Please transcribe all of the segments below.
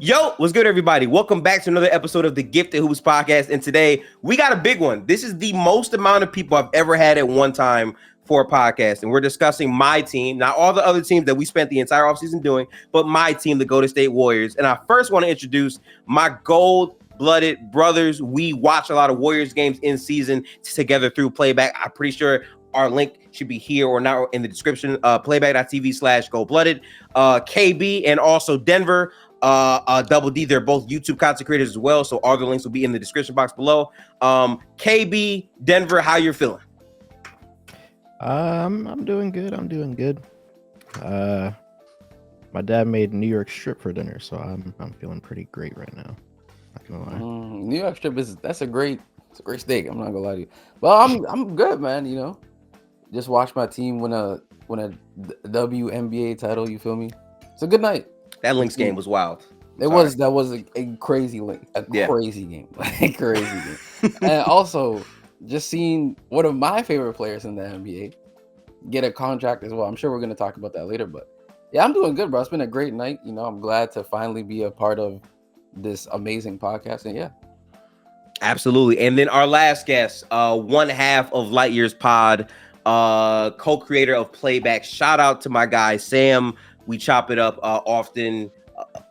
Yo, what's good, everybody? Welcome back to another episode of the Gifted Hoops podcast. And today we got a big one. This is the most amount of people I've ever had at one time for a podcast. And we're discussing my team, not all the other teams that we spent the entire offseason doing, but my team, the Golden State Warriors. And I first want to introduce my gold-blooded brothers. We watch a lot of Warriors games in season together through Playback. I'm pretty sure our link should be here or now in the description. Playback.tv/goldblooded. KB and also Denver. Double D, they're both YouTube content creators as well, so all the links will be in the description box below. KB, Denver, how you're feeling? I'm doing good. My dad made New York strip for dinner, so I'm feeling pretty great right now. Not gonna lie. New York strip it's a great steak. I'm not gonna lie to you. Well, I'm good, man. You know, just watched my team win a WNBA title. You feel me? It's a good night. That Lynx game was wild. That was a crazy link, crazy game, like crazy game. And also just seeing one of my favorite players in the NBA get a contract as well. I'm sure we're gonna talk about that later, but yeah, I'm doing good, bro. It's been a great night. You know, I'm glad to finally be a part of this amazing podcast. And yeah, absolutely. And then our last guest, one half of Light Years Pod, co-creator of Playback. Shout out to my guy Sam. We chop it up often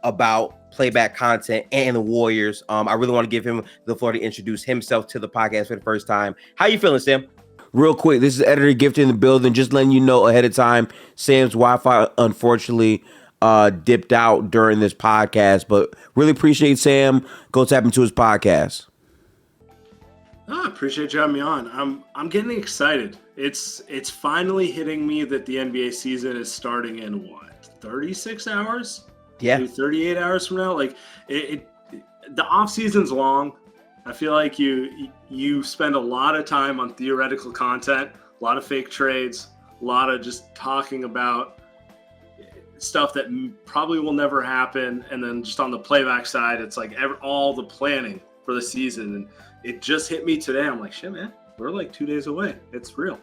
about Playback content and the Warriors. I really want to give him the floor to introduce himself to the podcast for the first time. How you feeling, Sam? Real quick, this is Editor Gifted in the building. Just letting you know ahead of time, Sam's Wi-Fi unfortunately dipped out during this podcast, but really appreciate Sam. Go tap into his podcast. I appreciate you having me on. I'm getting excited. It's finally hitting me that the NBA season is starting in what? 36 hours? Yeah. Maybe 38 hours from now. Like the off season's long. I feel like you spend a lot of time on theoretical content, a lot of fake trades, a lot of just talking about stuff that probably will never happen. And then just on the playback side, it's like all the planning for the season. And it just hit me today. I'm like, shit, man, we're like 2 days away. It's real.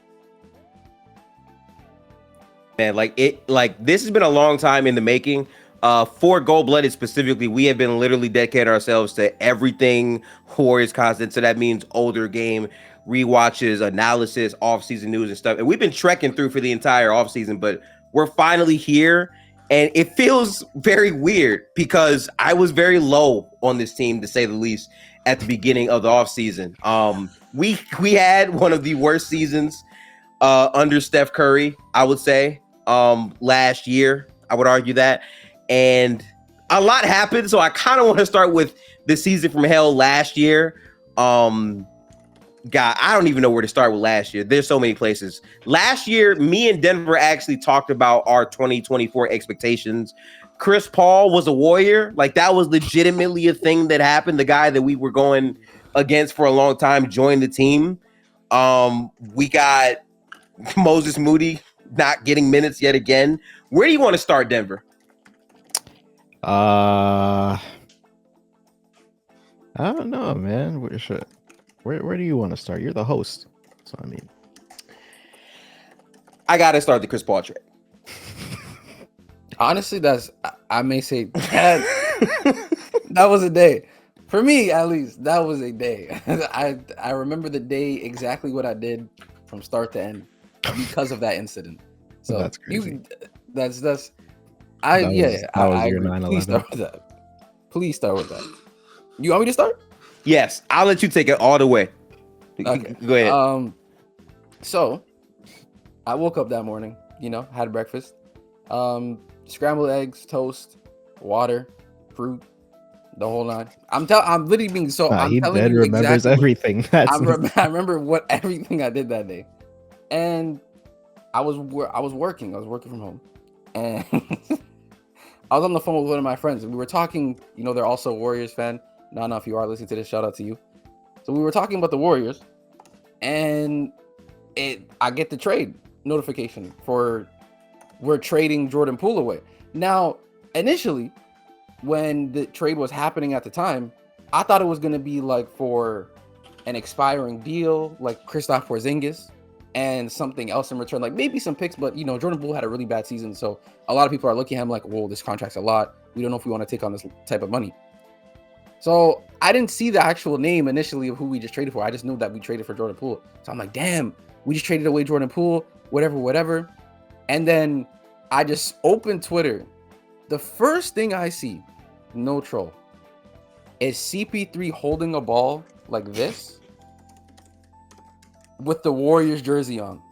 Man, this has been a long time in the making. For Gold-Blooded specifically, we have been literally dedicating ourselves to everything Warriors content. So that means older game rewatches, analysis, off-season news and stuff. And we've been trekking through for the entire off-season, but we're finally here. And it feels very weird because I was very low on this team, to say the least, at the beginning of the off-season. We had one of the worst seasons under Steph Curry, I would say. Last year, I would argue that, and a lot happened. So I kind of want to start with the season from hell last year. God, I don't even know where to start with last year. There's so many places. Last year, me and Denver actually talked about our 2024 expectations. Chris Paul was a Warrior. Like, that was legitimately a thing that happened. The guy that we were going against for a long time joined the team. We got Moses Moody not getting minutes yet again. Where do you want to start, Denver? I don't know, man. Where do you want to start? You're the host, so I mean, I gotta start the Chris Paul trade. honestly, I may say that was a day for me, at least. That was a day. I remember the day exactly what I did from start to end because of that incident. So that's crazy. I agree. Please start with that. You want me to start? Yes, I'll let you take it all the way. Okay. Go ahead. So I woke up that morning, had breakfast, scrambled eggs, toast, water, fruit, the whole nine. I'm literally being so. I'm telling you remembers exactly everything. I remember everything I did that day, and I was working. I was working from home, and I was on the phone with one of my friends, and we were talking. They're also a Warriors fan. Nana, if you are listening to this, shout out to you. So we were talking about the Warriors, and I get the trade notification for we're trading Jordan Poole away. Now, initially, when the trade was happening at the time, I thought it was going to be like for an expiring deal, like Kristaps Porzingis, and something else in return, like maybe some picks, but Jordan Poole had a really bad season, so a lot of people are looking at him like, whoa, this contract's a lot. We don't know if we want to take on this type of money. So I didn't see the actual name initially of who we just traded for. I just knew that we traded for Jordan Poole. So I'm like, damn, we just traded away Jordan Poole, whatever. And then I just opened Twitter. The first thing I see, no troll, is CP3 holding a ball like this with the Warriors jersey on.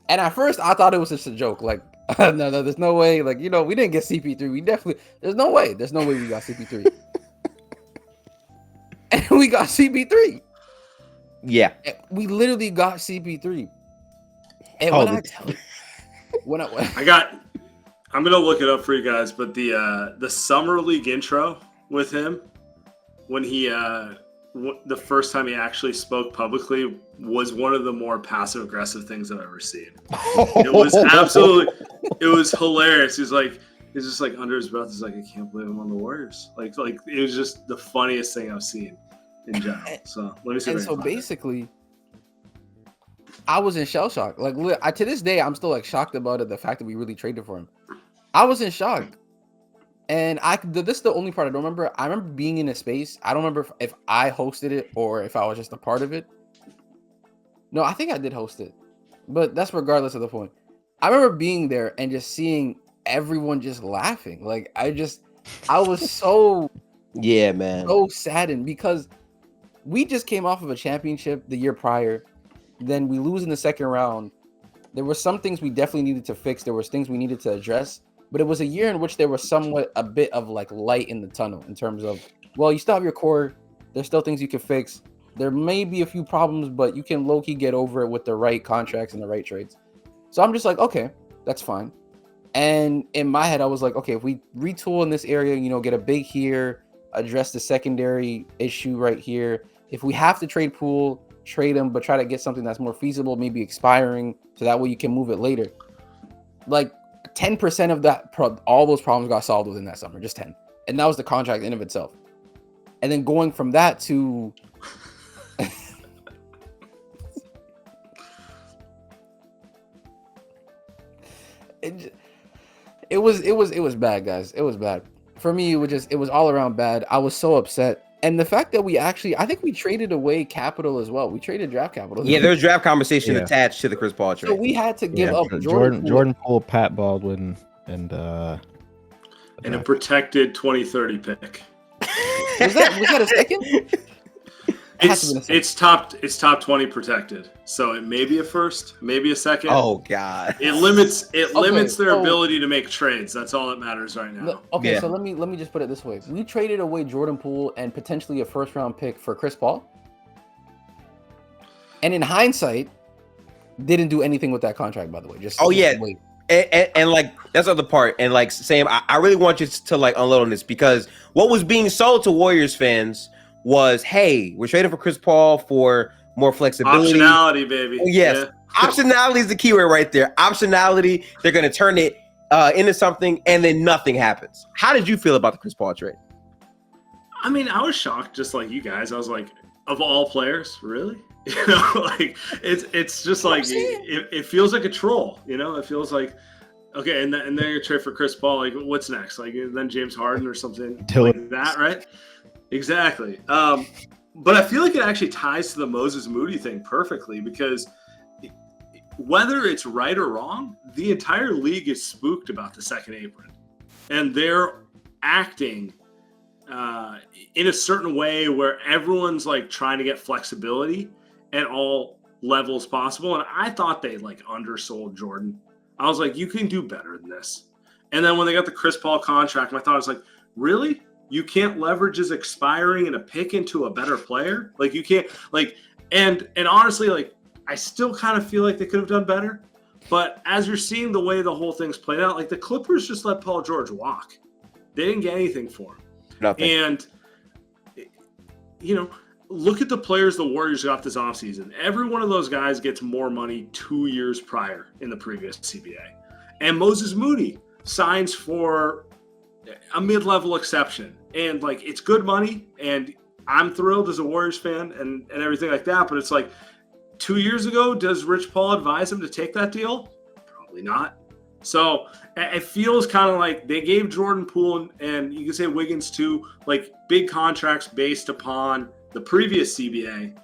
And at first I thought it was just a joke. Like, no, there's no way. Like, we didn't get CP3. There's no way we got CP3. And we got CP3. Yeah. We literally got CP3. And I'm gonna look it up for you guys, but the summer league intro with him when he the first time he actually spoke publicly was one of the more passive aggressive things I've ever seen. It was hilarious. He's just like under his breath. He's like, I can't believe I'm on the Warriors. Like it was just the funniest thing I've seen in general. So let me see. And so basically, I was in shell shock. Like to this day, I'm still like shocked about it. The fact that we really traded for him, I was in shock. And this is the only part I don't remember. I remember being in a space. I don't remember if I hosted it or if I was just a part of it. No, I think I did host it, but that's regardless of the point. I remember being there and just seeing everyone just laughing. Like I was so yeah, man, so saddened because we just came off of a championship the year prior. Then we lose in the second round. There were some things we definitely needed to fix. There was things we needed to address. But it was a year in which there was somewhat a bit of like light in the tunnel in terms of, well, you still have your core. There's still things you can fix. There may be a few problems, but you can low-key get over it with the right contracts and the right trades. So I'm just like, okay, that's fine. And in my head, I was like, okay, if we retool in this area, get a big here, address the secondary issue right here. If we have to trade Poole, trade him, but try to get something that's more feasible, maybe expiring, so that way you can move it later. Like, 10% of that, all those problems got solved within that summer, just 10. And that was the contract in of itself. And then going from that to it was bad, guys. It was bad. For me, it was all around bad. I was so upset. And the fact that I think we traded away capital as well. We traded draft capital. Yeah, there's draft conversation attached to the Chris Paul trade. So we had to give up Jordan Poole, Pat Baldwin, and a protected 2030 pick. Was that a second? It's top 20 protected. So it may be a first, maybe a second. Oh God. It limits their ability to make trades. That's all that matters right now. Okay, so let me just put it this way. We traded away Jordan Poole and potentially a first round pick for Chris Paul. And in hindsight, didn't do anything with that contract, by the way. Wait. And like that's the other part. And like Sam, I really want you to like unload on this because what was being sold to Warriors fans was, hey, we're trading for Chris Paul for more flexibility. Optionality, baby. Yes. Yeah. Optionality is the key word right there. Optionality. They're going to turn it into something and then nothing happens. How did you feel about the Chris Paul trade? I mean, I was shocked just like you guys. I was like, of all players, really? Like it's just like it feels like a troll, It feels like okay, and then you trade for Chris Paul. Like, what's next? Like then James Harden or something like that, right? Exactly. But I feel like it actually ties to the Moses Moody thing perfectly because whether it's right or wrong, the entire league is spooked about the second apron, and they're acting in a certain way where everyone's like trying to get flexibility at all levels possible. And I thought they like undersold Jordan. I was like, you can do better than this. And then when they got the Chris Paul contract, my thought was like, really? You can't leverage his expiring and a pick into a better player? Like you can't like, and honestly, like I still kind of feel like they could have done better. But as you're seeing the way the whole thing's played out, like the Clippers just let Paul George walk. They didn't get anything for him. Nothing. And, look at the players the Warriors got this offseason. Every one of those guys gets more money 2 years prior in the previous CBA. And Moses Moody signs for a mid-level exception. And, like, it's good money, and I'm thrilled as a Warriors fan and everything like that. But it's like 2 years ago, does Rich Paul advise him to take that deal? Probably not. So it feels kind of like they gave Jordan Poole and you can say Wiggins too, like big contracts based upon the previous CBA.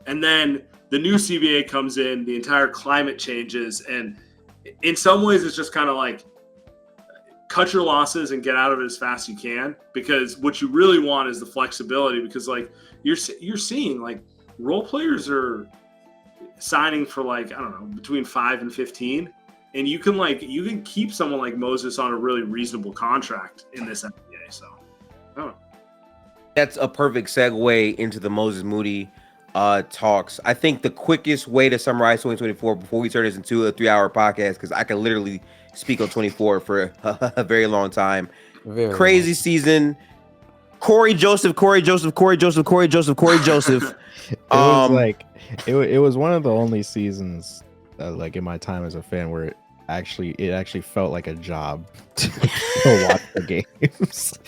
And then the new CBA comes in, the entire climate changes. And in some ways, it's just kind of like cut your losses and get out of it as fast as you can. Because what you really want is the flexibility. Because like you're seeing like role players are signing for like, I don't know, between 5 and 15. And you can keep someone like Moses on a really reasonable contract in this NBA. So, I don't know. That's a perfect segue into the Moses Moody talks. I think the quickest way to summarize 2024 before we turn this into a 3-hour podcast, because I can literally speak on 24 for a very long time. Crazy season. Corey Joseph. It was like it was one of the only seasons like in my time as a fan where it actually felt like a job to watch the games.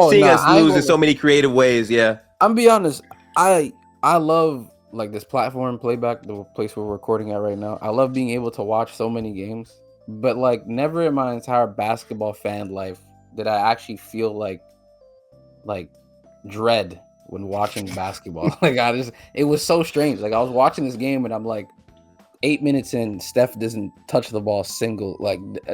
Seeing us lose in so many creative ways. Yeah, I'm be honest. I love like this platform playback, the place we're recording at right now. I love being able to watch so many games, but like never in my entire basketball fan life did I actually feel like dread when watching basketball. Like it was so strange. Like I was watching this game and I'm like, 8 minutes in, Steph doesn't touch the ball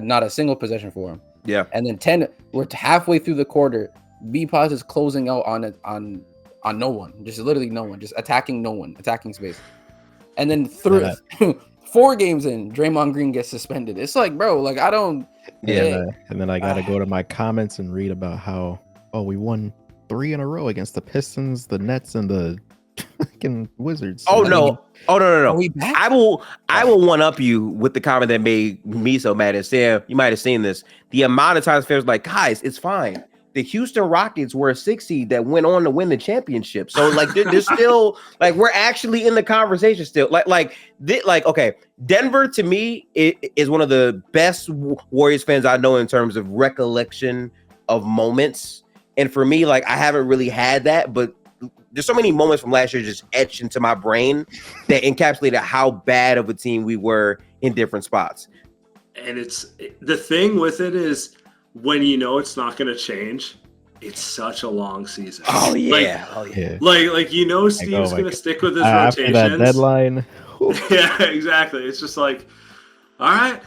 not a single possession for him. Yeah. And then we're halfway through the quarter. B-Pos is closing out on no one, just literally no one, just attacking no one, attacking space. And then 4 games in, Draymond Green gets suspended. It's like, bro, like I don't. Yeah. And then I got to go to my comments and read about how we won 3 in a row against the Pistons, the Nets, and the fucking Wizards. No. Are we back? I will one up you with the comment that made me so mad. And Sam, you might have seen this. The amount of times fans were like, guys, it's fine. The Houston Rockets were a 6 seed that went on to win the championship. So like they're still like we're actually in the conversation still. Okay, Denver to me is one of the best Warriors fans I know in terms of recollection of moments. And for me, like I haven't really had that, but there's so many moments from last year just etched into my brain that encapsulated how bad of a team we were in different spots. And the thing with it is when you know it's not going to change, it's such a long season. Oh yeah. Like you know Steve's going to stick with his rotations. After that deadline. Yeah, exactly. It's just like, all right.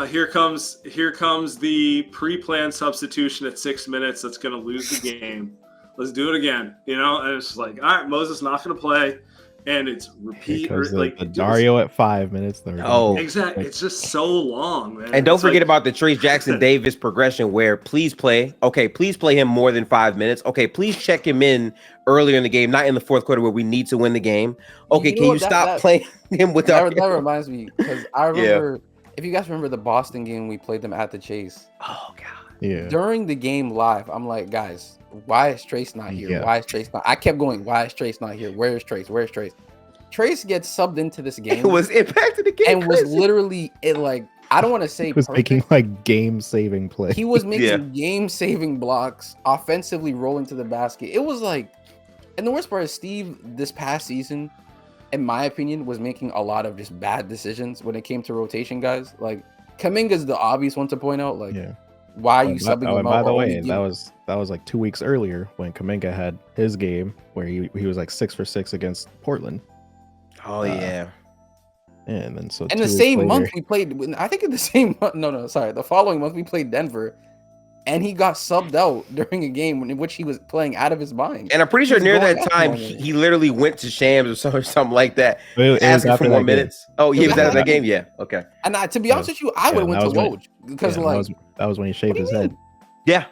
Here comes the pre-planned substitution at 6 minutes that's going to lose the game. Let's do it again, and it's like, all right, Moses not going to play, and it's repeat. The Dario at 5 minutes. Exactly. It's just so long, man. And don't forget about the Trace Jackson Davis progression where please play him more than 5 minutes. Okay, please check him in earlier in the game, not in the fourth quarter where we need to win the game. Okay, can you stop playing him without? That reminds me, because I remember, if you guys remember the Boston game, we played them at the Chase. Oh, God. Yeah. During the game live, I'm like, guys, why is Trace not here? Yeah. Why is Trace not? I kept going, why is Trace not here? Where is Trace? Where's Trace? Trace gets subbed into this game. It was impacted the game. And was literally I don't want to say he was making like game-saving plays. He was making game-saving blocks, offensively rolling to the basket. It was like, and the worst part is Steve this past season, in my opinion, was making a lot of just bad decisions when it came to rotation guys. Like Kuminga's the obvious one to point out. Like, why are you subbing him out? By the way, that was like 2 weeks earlier when Kuminga had his game where he was like 6 for 6 against Portland. Oh yeah. And then in the same month we played. I think in the same month. No, sorry. The following month we played Denver, and he got subbed out during a game in which he was playing out of his mind. And I'm pretty sure near that time he literally went to Shams or something like that, asking for more minutes. Oh, he was out of that game. Yeah. Okay. And to be honest with you, I would have went to Woj because that was when he shaved his head. Yeah,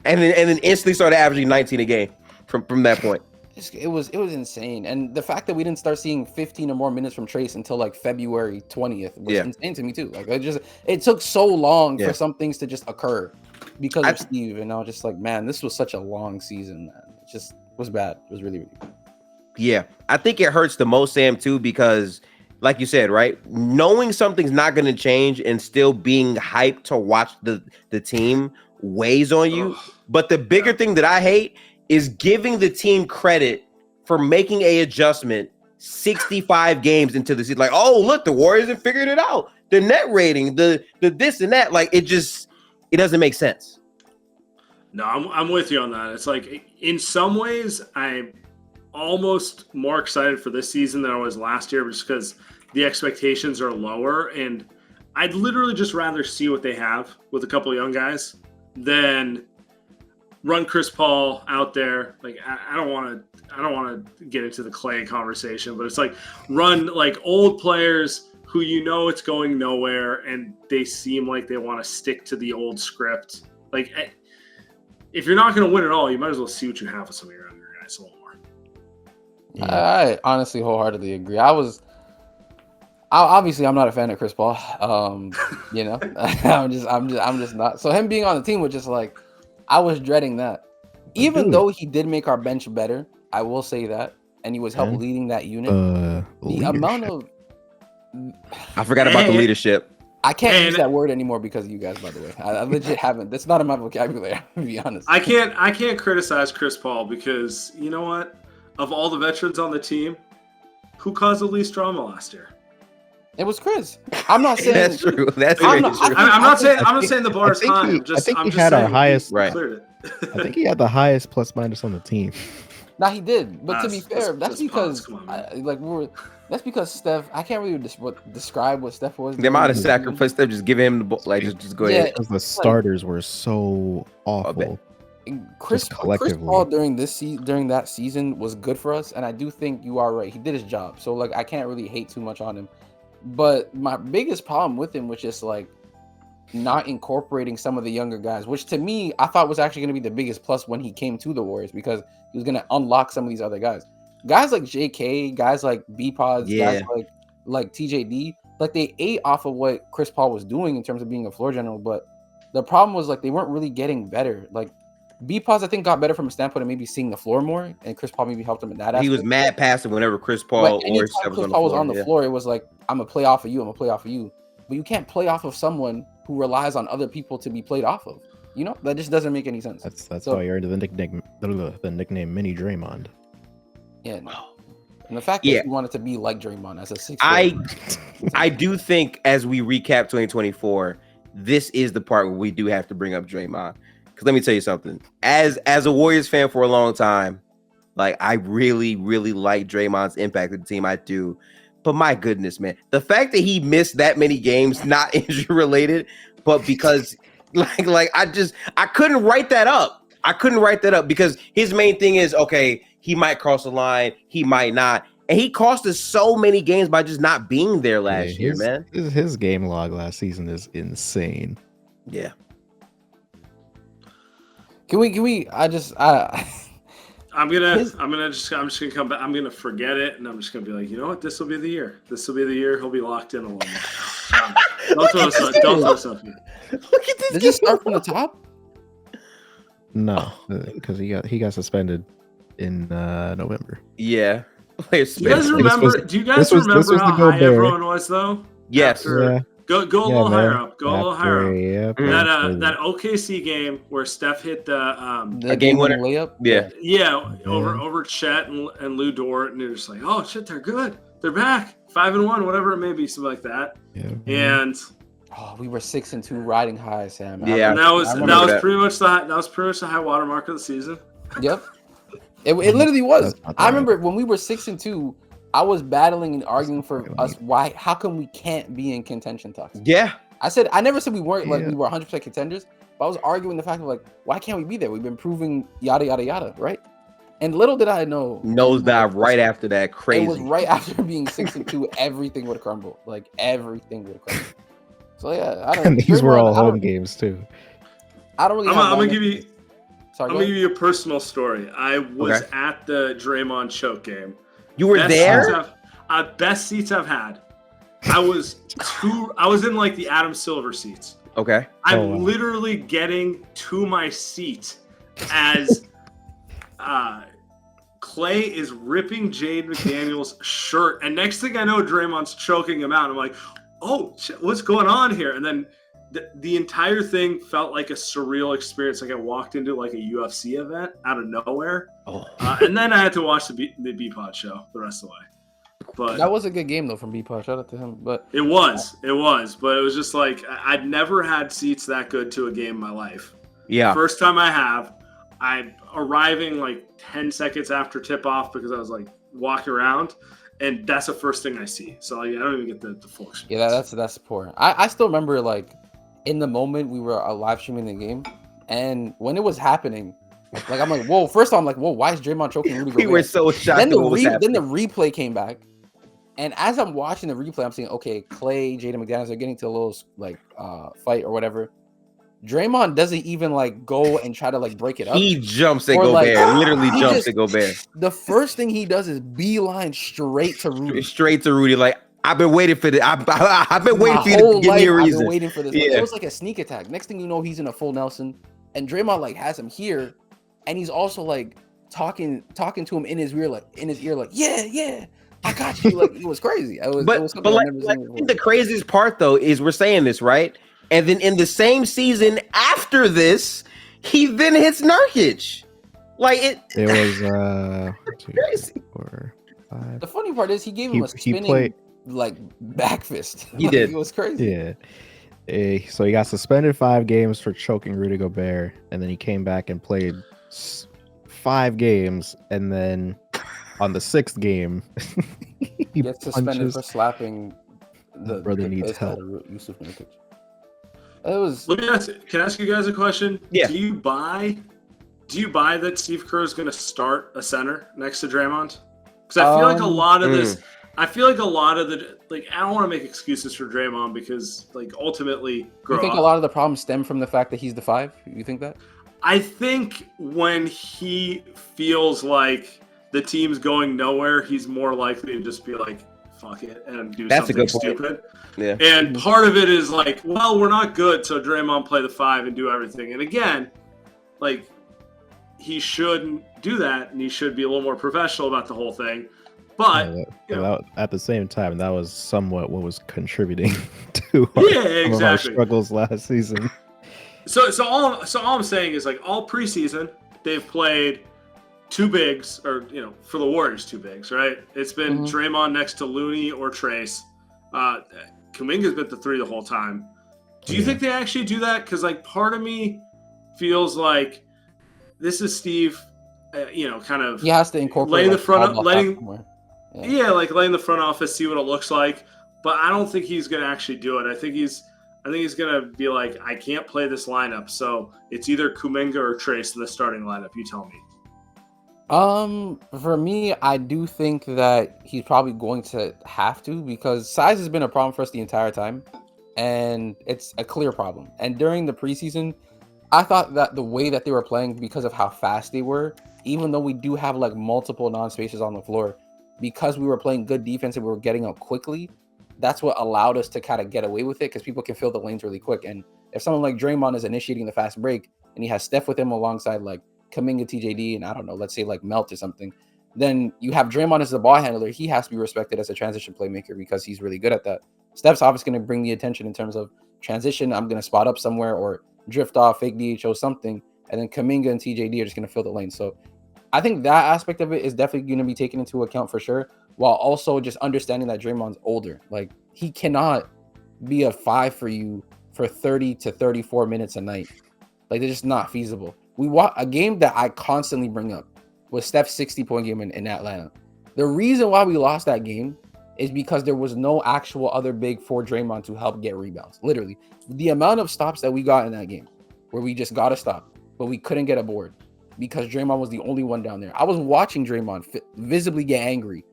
and then instantly started averaging 19 a game from that point. It was insane, and the fact that we didn't start seeing 15 or more minutes from Trace until like February 20th was insane to me too. Like it took so long for some things to just occur because of Steve, and I was just like, man, this was such a long season, man. It just was bad. It was really, really bad. Yeah, I think it hurts the most, Sam, too, because like you said, right, knowing something's not going to change and still being hyped to watch the team weighs on you. But the bigger thing that I hate is giving the team credit for making a adjustment 65 games into the season. Like, oh, look, the Warriors have figured it out. The net rating, the this and that. Like, it doesn't make sense. No, I'm with you on that. It's like, in some ways, I'm almost more excited for this season than I was last year, just because the expectations are lower, and I'd literally just rather see what they have with a couple of young guys than run Chris Paul out there. Like, I don't want to get into the Clay conversation, but it's like, run like old players who it's going nowhere, and they seem like they want to stick to the old script. Like, if you're not going to win it all, you might as well see what you have with some of your younger guys a little more. Yeah. I honestly wholeheartedly agree. Obviously I'm not a fan of Chris Paul. I'm just not. So him being on the team was just like, I was dreading that. Even though he did make our bench better, I will say that, and he was helped leading that unit. The amount of I forgot about the leadership. I can't use that word anymore because of you guys, by the way. I legit haven't. That's not in my vocabulary, to be honest. I can't criticize Chris Paul because, you know what? Of all the veterans on the team, who caused the least drama last year? It was Chris. I'm not saying that's true. That's I'm true. I'm not saying the bar is high. I think he had our highest. Right. I think he had the highest plus minus on the team. Nah, he did. But to be fair, that's because that's because Steph. I can't really describe what Steph was. The amount of sacrifice Steph just giving him the ball, like just go ahead. Because the starters were so awful. Chris Paul during that season was good for us, and I do think you are right. He did his job, so like I can't really hate too much on him. But my biggest problem with him was just like not incorporating some of the younger guys, which to me I thought was actually going to be the biggest plus when he came to the Warriors, because he was going to unlock some of these other guys like JK, guys like B-Pods, guys like TJD. Like they ate off of what Chris Paul was doing in terms of being a floor general, but the problem was like they weren't really getting better. Like B-Pods, I think, got better from a standpoint of maybe seeing the floor more, and Chris Paul maybe helped him in that aspect. He was mad passive whenever Chris Paul or Steph was on the floor. It was like, I'm gonna play off of you. I'm gonna play off of you. But you can't play off of someone who relies on other people to be played off of. You know, that just doesn't make any sense. That's why you're into the nickname Mini Draymond. Yeah, no. And the fact that you wanted to be like Draymond as a 6. I do think as we recap 2024, this is the part where we do have to bring up Draymond. Because let me tell you something. As a Warriors fan for a long time, like I really, really like Draymond's impact on the team. I do. But my goodness, man, the fact that he missed that many games, not injury related, but because I couldn't write that up. Because his main thing is, okay, he might cross the line, he might not. And he cost us so many games by just not being there last year, man. His game log last season is insane. Yeah. Can we I'm just gonna come back. I'm gonna forget it, and I'm just gonna be like, you know what? This will be the year. He'll be locked in a little more. Don't throw stuff. Look at this. Did you start from the top? No, because he got suspended in November. Yeah. Do you guys remember? Do you guys remember how high everyone was though? Yes. Go a little higher up. Yep. That OKC game where Steph hit the game winner layup. Yeah. Over Chet and Lou Dort, and you're just like, oh shit, they're good. They're back. 5-1, whatever it may be, something like that. Yeah. And we were 6-2 riding high, Sam. Yeah. And that was pretty much the high water mark of the season. Yep. It literally was. I remember when we were 6-2. I was battling and arguing for us. How come we can't be in contention talks? Yeah. I never said we weren't we were 100% contenders, but I was arguing the fact of like, why can't we be there? We've been proving yada, yada, yada, right? And little did I know. Nosedive right after that. Crazy. It was right after being 6-2, everything would crumble. Like everything would crumble. So yeah, I don't know. And these were all home games too. I don't really I'm gonna give you a personal story. I was at the Draymond choke game. You were there? Best seats I've had. I was in like the Adam Silver seats. Okay. I'm literally getting to my seat as Clay is ripping Jade McDaniels' shirt. And next thing I know, Draymond's choking him out. I'm like, oh, shit, what's going on here? And then the entire thing felt like a surreal experience. Like I walked into like a UFC event out of nowhere. And then I had to watch the B-Pod show the rest of the way. But That was a good game though from B-Pod. Shout out to him. But it was, but it was just like I'd never had seats that good to a game in my life. Yeah. First time I have. I'm arriving like 10 seconds after tip off because I was like walking around, and that's the first thing I see. So I don't even get the full experience. yeah, that's poor. I still remember like in the moment we were live streaming the game, and when it was happening, like I'm like, whoa. First I'm like, whoa, why is Draymond choking Rudy We Gobert? were so shocked. Then at what was happening. the replay came back, and as I'm watching the replay, I'm saying, okay, Clay, Jaden McDaniels are getting to a little like fight or whatever. Draymond doesn't even like go and try to like break it up. He jumps at Or, Gobert. like, Literally he jumps just- at Gobert. The first thing he does is beeline straight to Rudy. Straight to Rudy. Like, I've been waiting for this. I've been waiting My for you whole to give me a life, I've reason. been waiting for this. Yeah. It was like a sneak attack. Next thing you know, he's in a full Nelson, and Draymond like has him here, and he's also like talking to him in his ear, like yeah, I got you. Like it was crazy. It was But something I've like, never like, seen I before. think the craziest part though is we're saying this, right? And then in the same season after this, he then hits Nurkic. Like it was 2, crazy. 4, 5. The funny part is he gave him a He spinning played. like back fist. He Like, did. It was crazy. Yeah. So he got suspended 5 games for choking Rudy Gobert, and then he came back and played 5 games, and then on the 6th game, he Gets suspended punches. for slapping the Brother needs piss out help. of Yusuf Nurkic. It was Can I ask you guys a question? Yeah. Do you buy that Steve Kerr is going to start a center next to Draymond? Because I feel like a lot of this. I feel like a lot of the like. I don't want to make excuses for Draymond because like ultimately, you think a lot of the problems stem from the fact that he's the 5? You think that? I think when he feels like the team's going nowhere, he's more likely to just be like, fuck it, and do That's a something good point. stupid. Yeah. And part of it is like, well, we're not good, so Draymond play the 5 and do everything. And again, like, he shouldn't do that, and he should be a little more professional about the whole thing. But you know, At the same time, that was somewhat what was contributing to some of our struggles last season. So all I'm saying is like all preseason they've played 2 bigs, or for the Warriors 2 bigs, right? It's been Draymond next to Looney or Trace. Kuminga's been the 3 the whole time. Do you think they actually do that? Because like part of me feels like this is Steve, kind of He has to incorporate laying the like, front all up, the letting somewhere. letting the front office see what it looks like. But I don't think he's gonna actually do it. I think he's gonna be like, I can't play this lineup, so it's either Kuminga or Trace in the starting lineup. You tell me. For me, I do think that he's probably going to have to, because size has been a problem for us the entire time, and it's a clear problem. And during the preseason, I thought that the way that they were playing, because of how fast they were, even though we do have like multiple non-spaces on the floor, because we were playing good defense and we were getting up quickly, that's what allowed us to kind of get away with it, because people can fill the lanes really quick. And if someone like Draymond is initiating the fast break and he has Steph with him alongside like Kuminga, TJD, and I don't know, let's say like Melt or something, then you have Draymond as the ball handler. He has to be respected as a transition playmaker because he's really good at that. Steph's obviously going to bring the attention in terms of transition. I'm going to spot up somewhere or drift off, fake DHO, something. And then Kuminga and TJD are just going to fill the lane. So I think that aspect of it is definitely going to be taken into account for sure, while also just understanding that Draymond's older. Like, he cannot be a 5 for you for 30 to 34 minutes a night. Like, they're just not feasible. We watch a game that I constantly bring up was Steph's 60-point game in Atlanta. The reason why we lost that game is because there was no actual other big for Draymond to help get rebounds. Literally, the amount of stops that we got in that game, where we just got a stop, but we couldn't get a board because Draymond was the only one down there. I was watching Draymond visibly get angry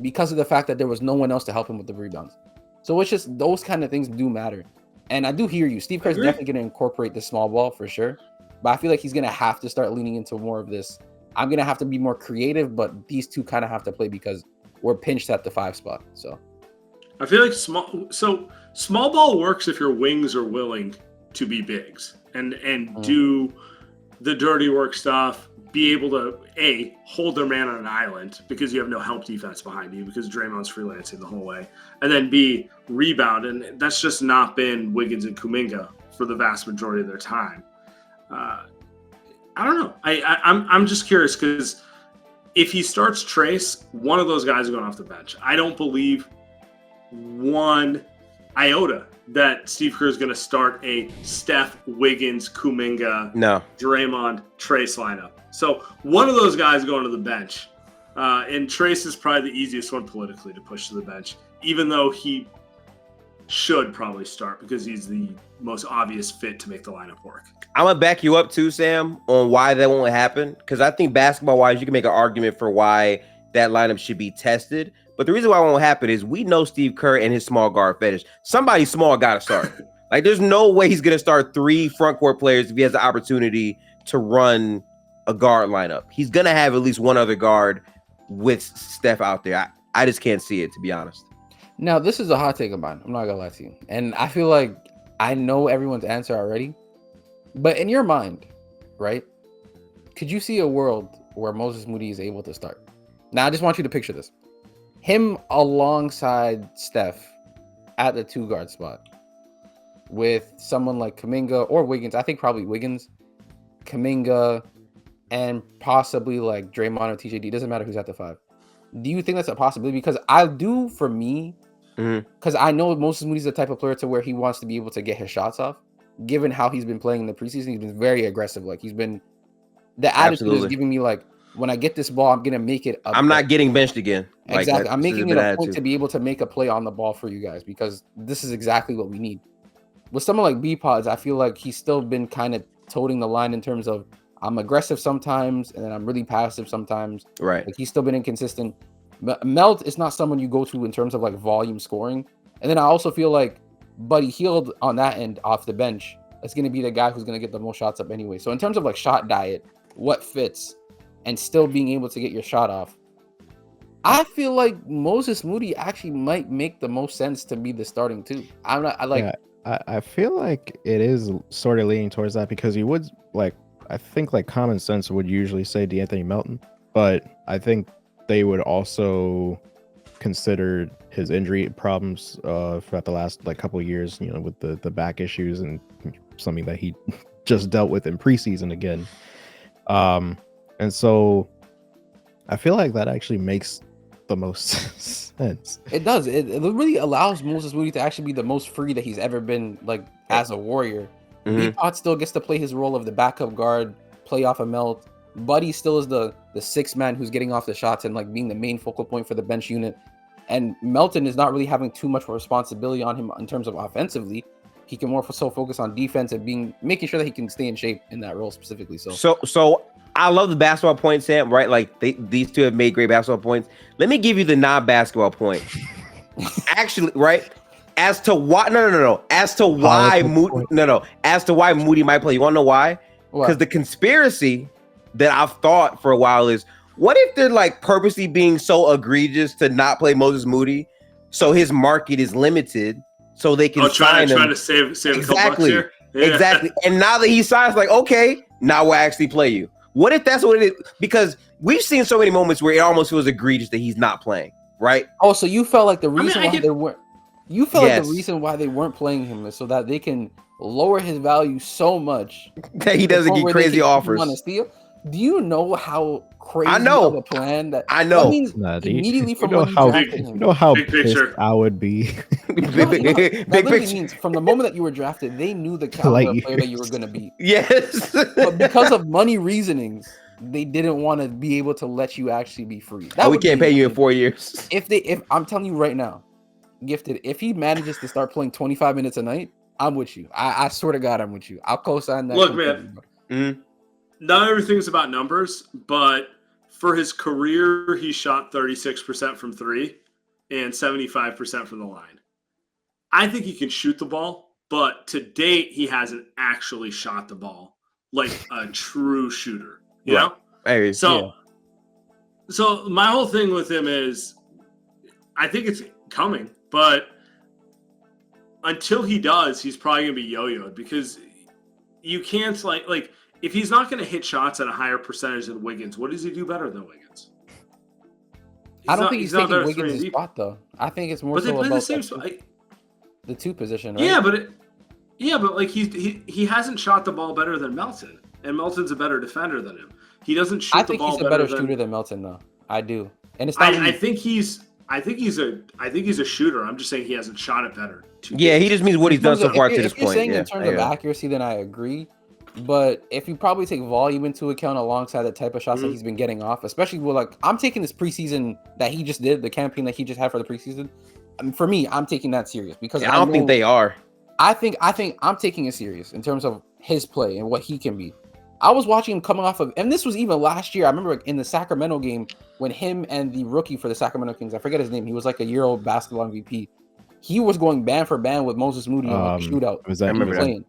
because of the fact that there was no one else to help him with the rebounds. So it's just those kind of things do matter. And I do hear you. Steve Kerr's definitely going to incorporate the small ball for sure. But I feel like he's going to have to start leaning into more of this. I'm going to have to be more creative, but these two kind of have to play because we're pinched at the 5 spot. So I feel like small ball works if your wings are willing to be bigs and do the dirty work stuff, be able to hold their man on an island because you have no help defense behind you because Draymond's freelancing the whole way, and then B, rebound. And that's just not been Wiggins and Kuminga for the vast majority of their time. I don't know. I'm just curious because if he starts Trace, one of those guys are going off the bench. I don't believe one iota that Steve Kerr is going to start a Steph, Wiggins, Kuminga, Draymond, Trace lineup. So one of those guys going to the bench. And Trace is probably the easiest one politically to push to the bench, even though he should probably start because he's the most obvious fit to make the lineup work. I'm going to back you up too, Sam, on why that won't happen. Because I think basketball-wise, you can make an argument for why that lineup should be tested. But the reason why it won't happen is we know Steve Kerr and his small guard fetish. Somebody small got to start. Like, there's no way he's going to start 3 front court players if he has the opportunity to run a guard lineup. He's going to have at least one other guard with Steph out there. I just can't see it, to be honest. Now, this is a hot take of mine. I'm not going to lie to you. And I feel like I know everyone's answer already. But in your mind, right, could you see a world where Moses Moody is able to start? Now, I just want you to picture this. Him alongside Steph at the 2 guard spot with someone like Kuminga or Wiggins. I think probably Wiggins, Kuminga, and possibly like Draymond or TJD. Doesn't matter who's at the 5. Do you think that's a possibility? Because I do for me, because I know Moses Moody's the type of player to where he wants to be able to get his shots off. Given how he's been playing in the preseason, he's been very aggressive. Like the attitude is giving me like, when I get this ball, I'm gonna make it. I'm not getting benched again. Exactly. I'm making it a point to be able to make a play on the ball for you guys because this is exactly what we need. With someone like B-Pods, I feel like he's still been kind of toting the line in terms of I'm aggressive sometimes and then I'm really passive sometimes. Right. Like he's still been inconsistent. Melt is not someone you go to in terms of like volume scoring. And then I also feel like Buddy Hield on that end off the bench is going to be the guy who's going to get the most shots up anyway. So in terms of like shot diet, what fits and still being able to get your shot off, I feel like Moses Moody actually might make the most sense to be the starting 2. I feel like it is sort of leaning towards that because he would like, I think like common sense would usually say DeAnthony Melton, but I think they would also consider his injury problems throughout the last like couple of years, you know, with the back issues and something that he just dealt with in preseason again. And so I feel like that actually makes the most sense. It does. It really allows Moses Moody to actually be the most free that he's ever been, like as a Warrior. B-Pot still gets to play his role of the backup guard, play off a Melt. Buddy still is the 6th man who's getting off the shots and like being the main focal point for the bench unit. And Melton is not really having too much responsibility on him in terms of offensively. He can more so focus on defense and making sure that he can stay in shape in that role specifically. So I love the basketball point, Sam, right? Like these two have made great basketball points. Let me give you the non-basketball point. Actually, right? As to why As to why Moody might play. You want to know why? Because the conspiracy that I've thought for a while is, what if they're like purposely being so egregious to not play Moses Moody so his market is limited so they can sign him? Trying to save a couple bucks here? Yeah. Exactly. And now that he signs, like, okay, now we'll actually play you. What if that's what it is? Because we've seen so many moments where it almost feels egregious that he's not playing, right? Oh, so you felt like the reason why they weren't. You felt like the reason why they weren't playing him is so that they can lower his value so much that he doesn't get crazy offers. Do you know how crazy of a plan that I know? That means immediately from when you drafted him. You know how pissed I would be. Big picture means from the moment that you were drafted, they knew the caliber of player that you were going to be. Yes. But because of money reasonings, they didn't want to be able to let you actually be free. We can't pay you in 4 years. If I'm telling you right now, Gifted, if he manages to start playing 25 minutes a night, I'm with you. I swear to God, I'm with you. I'll co-sign that. Look, man, not everything's about numbers, but for his career, he shot 36% from 3 and 75% from the line. I think he can shoot the ball, but to date, he hasn't actually shot the ball like a true shooter. You know? Hey, so my whole thing with him is, I think it's coming, but until he does, he's probably gonna be yo-yoed because you can't like if he's not gonna hit shots at a higher percentage than Wiggins, what does he do better than Wiggins? I don't think he's taking Wiggins' spot though. I think it's more so about the same the 2 position, right? Yeah, but like he hasn't shot the ball better than Melton, and Melton's a better defender than him. He doesn't shoot I the think ball he's a better better than. shooter than Melton, though. I do, and it's not. I think he's a shooter. I'm just saying he hasn't shot it better. Yeah, he just means what he's done so far to this if you're point. saying Yeah, in terms of accuracy, then I agree. But if you probably take volume into account alongside the type of shots that he's been getting off, especially with like I'm taking this preseason that he just did, the campaign that he just had for the preseason. I mean, for me, I'm taking that serious because I don't think they are. I think I'm taking it serious in terms of his play and what he can be. I was watching him coming off of, and this was even last year. I remember in the Sacramento game when him and the rookie for the Sacramento Kings, I forget his name. He was like a year-old basketball MVP. He was going band for band with Moses Moody in like a shootout. Was that, I remember playing?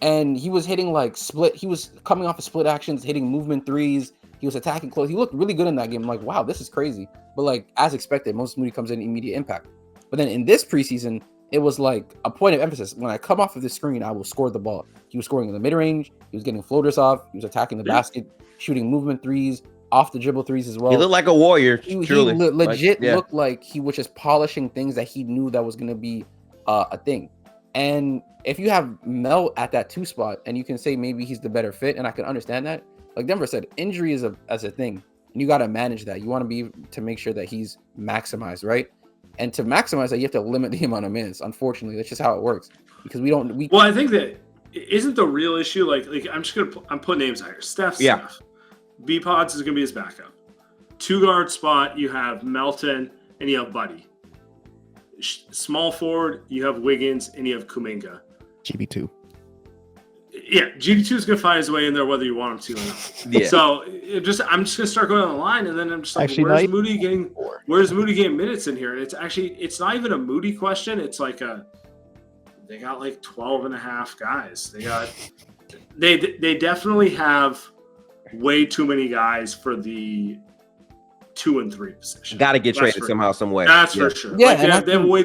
And he was hitting like split. He was coming off of split actions, hitting movement threes. He was attacking close. He looked really good in that game. I'm like, wow, this is crazy. But like as expected, Moses Moody comes in immediate impact. But then in this preseason, it was like a point of emphasis. When I come off of the screen, I will score the ball. He was scoring in the mid range. He was getting floaters off. He was attacking the basket, shooting movement threes, off the dribble threes as well. He looked like a warrior. He truly, legit looked like he was just polishing things that he knew that was going to be a thing. And if you have Mel at that 2 spot, and you can say maybe he's the better fit, and I can understand that. Like Denver said, injury is a thing, and you got to manage that. You want to make sure that he's maximized, right? And to maximize that, you have to limit the amount of minutes. Unfortunately, that's just how it works because we don't. Well, I think that isn't the real issue. Like I'm putting names out here. Steph. B Pods is gonna be his backup. 2 guard spot, you have Melton and you have Buddy. Small forward, you have Wiggins and you have Kuminga. GB2. Yeah, GB2 is gonna find his way in there whether you want him to or not. Yeah. So I'm just gonna start going on the line, and then I'm just like, where's Moody getting minutes in here? And it's not even a Moody question. It's like they got like 12 and a half guys. They definitely have way too many guys for the 2 and 3 position. Got to get traded somehow, some way. That's for sure. Yeah, like they have way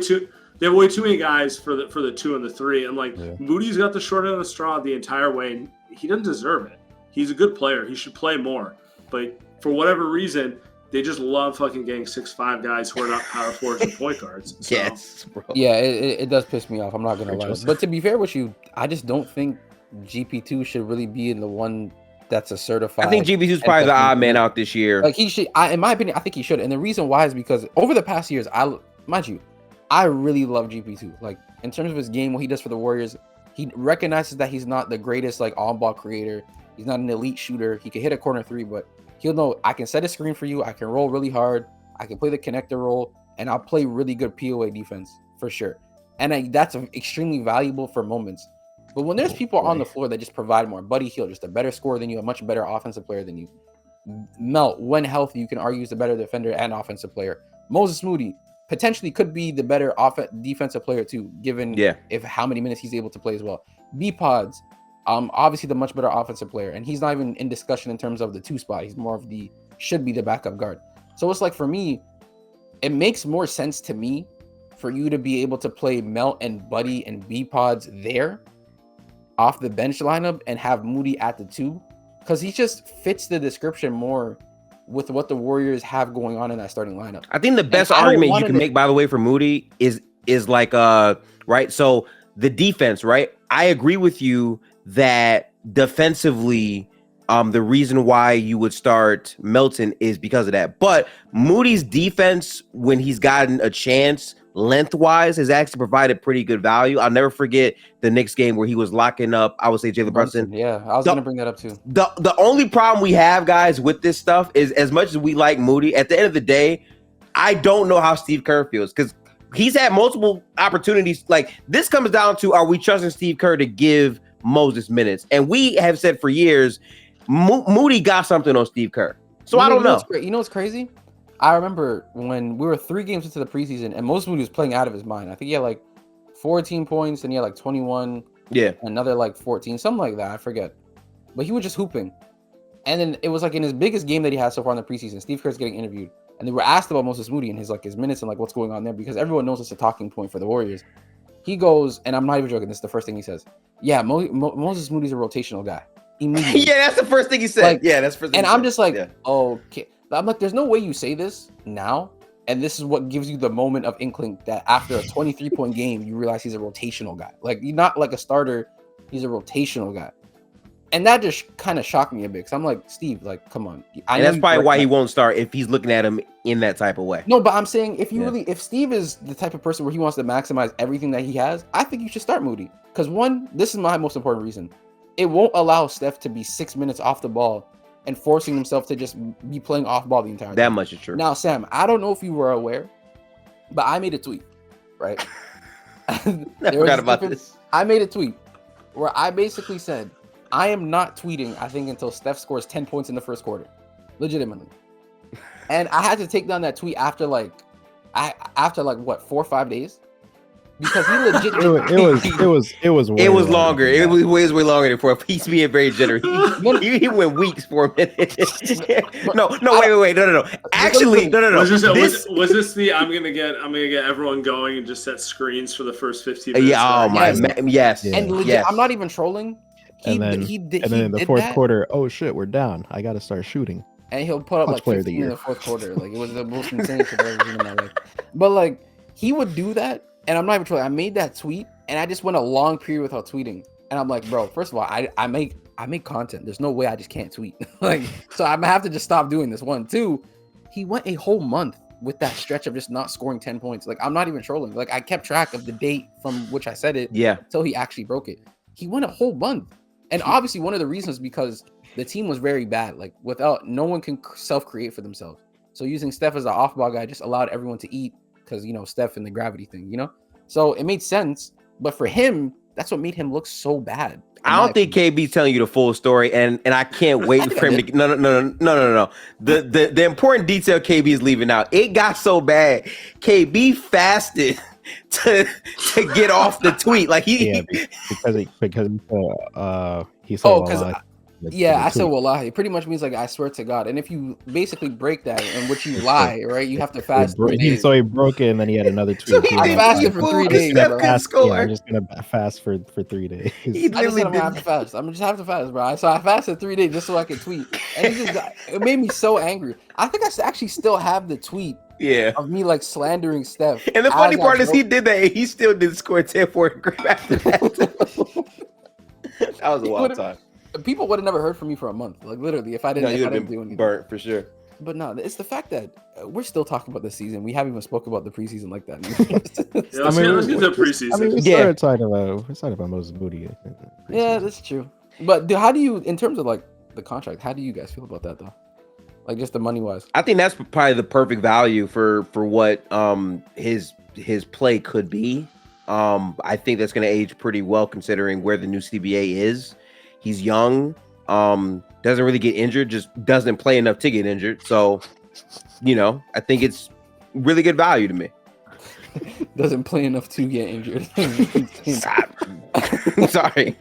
too many guys for the 2 and the 3. And like Moody's got the short end of the straw the entire way. And he doesn't deserve it. He's a good player. He should play more. But for whatever reason, they just love fucking getting 6'5" guys who are not power forwards and point guards. So. Yes, bro. Yeah, it does piss me off. I'm not gonna lie. But to be fair with you, I just don't think GP2 should really be in the one that's a certified. I think GP2 is probably the odd man out this year. Like he should, in my opinion, I think he should. And the reason why is because over the past years, I really love GP2. Like in terms of his game, what he does for the Warriors, he recognizes that he's not the greatest like on-ball creator. He's not an elite shooter. He can hit a corner 3, but he'll know I can set a screen for you. I can roll really hard. I can play the connector role, and I'll play really good POA defense for sure. And that's extremely valuable for moments. But when there's people on the floor that just provide more, Buddy Hield, just a better scorer than you, a much better offensive player than you. Melt, when healthy, you can argue is the better defender and offensive player. Moses Moody potentially could be the better defensive player too, given if how many minutes he's able to play as well. B Pods, obviously the much better offensive player, and he's not even in discussion in terms of the 2 spot. He's more of should be the backup guard. So it's like for me, it makes more sense to me for you to be able to play Melt and Buddy and B Pods there off the bench lineup and have Moody at the 2, because he just fits the description more with what the Warriors have going on in that starting lineup. I think the best argument you can make, by the way, for Moody is like right. So the defense, right? I agree with you that defensively, the reason why you would start Melton is because of that. But Moody's defense, when he's gotten a chance lengthwise, has actually provided pretty good value. I'll never forget the Knicks game where he was locking up, I would say, Jalen Brunson. Yeah, I was going to bring that up too. The only problem we have, guys, with this stuff is, as much as we like Moody, at the end of the day, I don't know how Steve Kerr feels, because he's had multiple opportunities. Like, this comes down to, are we trusting Steve Kerr to give Moses minutes? And we have said for years, Moody got something on Steve Kerr. So I don't know. You know what's crazy? I remember when we were 3 games into the preseason and Moses Moody was playing out of his mind. I think he had like 14 points and he had like 21. Yeah. Another like 14, something like that. I forget. But he was just hooping. And then it was like in his biggest game that he had so far in the preseason, Steve Kerr's getting interviewed. And they were asked about Moses Moody and his minutes and like what's going on there, because everyone knows it's a talking point for the Warriors. He goes, and I'm not even joking, this is the first thing he says. Yeah, Moses Moody's a rotational guy. Immediately. Yeah, that's the first thing he said. Like, yeah, that's the first thing. And I'm just like, okay. I'm like, there's no way you say this now, and this is what gives you the moment of inkling that after a 23-point game, you realize he's a rotational guy. Like, he's not like a starter, he's a rotational guy. And that just kind of shocked me a bit because I'm like, Steve, like, come on. And that's probably why he won't start if he's looking at him in that type of way. No, but I'm saying if Steve is the type of person where he wants to maximize everything that he has, I think you should start Moody. Because one, this is my most important reason. It won't allow Steph to be 6 minutes off the ball and forcing himself to just be playing off ball the entire time. That much is true. Now, Sam, I don't know if you were aware, but I made a tweet, right? I forgot about this. I made a tweet where I basically said, I am not tweeting, I think, until Steph scores 10 points in the first quarter. Legitimately. And I had to take down that tweet after what, 4 or 5 days? Because he legit It was longer. It was way longer than 4. He's being very generous. He went weeks for a minute. No, wait. No. Actually, no. Was this the I'm gonna get everyone going and just set screens for the first 15 minutes? Yeah, yes. And legit, yes. I'm not even trolling. And then in the fourth quarter, oh shit, we're down. I got to start shooting. And he'll put up like 15 in the fourth quarter. Like, it was the most insane shit I've ever seen in my life. But like, he would do that, and I'm not even trolling. I made that tweet, and I just went a long period without tweeting. And I'm like, bro, first of all, I make content. There's no way I just can't tweet. Like, so I'm gonna have to just stop doing this. 1, 2, he went a whole month with that stretch of just not scoring 10 points. Like, I'm not even trolling. Like, I kept track of the date from which I said it. Yeah. Until he actually broke it. He went a whole month. And obviously one of the reasons because the team was very bad. Like, no one can self-create for themselves. So using Steph as an off-ball guy just allowed everyone to eat because, Steph and the gravity thing, So it made sense. But for him, that's what made him look so bad. I don't think KB's telling you the full story, and I can't wait for him to. No. The important detail KB is leaving out. It got so bad. KB fasted to get off the tweet. Like because he said wallahi. I said wallahi. It pretty much means like I swear to God. And if you basically break that in which you lie, right, you have to fast. So he broke it, and then he had another tweet. I fasted for 3 days. I'm just gonna fast for 3 days. I'm gonna have to fast. I'm just have to fast, bro. So I fasted 3 days just so I could tweet, and it made me so angry. I think I actually still have the tweet. Yeah. Of me like slandering Steph. And the funny part is he did that, and he still didn't score 10 for a grip after that. That was a wild time. People would have never heard from me for a month. Like, literally, if I didn't do anything. Burnt for sure. But no, it's the fact that we're still talking about the season. We haven't even spoke about the preseason like that. Let's get to preseason. We started talking about Moses Moody. Yeah, that's true. But how do you, in terms of like the contract, how do you guys feel about that though? Like, just the money wise. I think that's probably the perfect value for what his play could be. I think that's going to age pretty well considering where the new CBA is. He's young, doesn't really get injured, just doesn't play enough to get injured. So, I think it's really good value to me. Doesn't play enough to get injured. Sorry.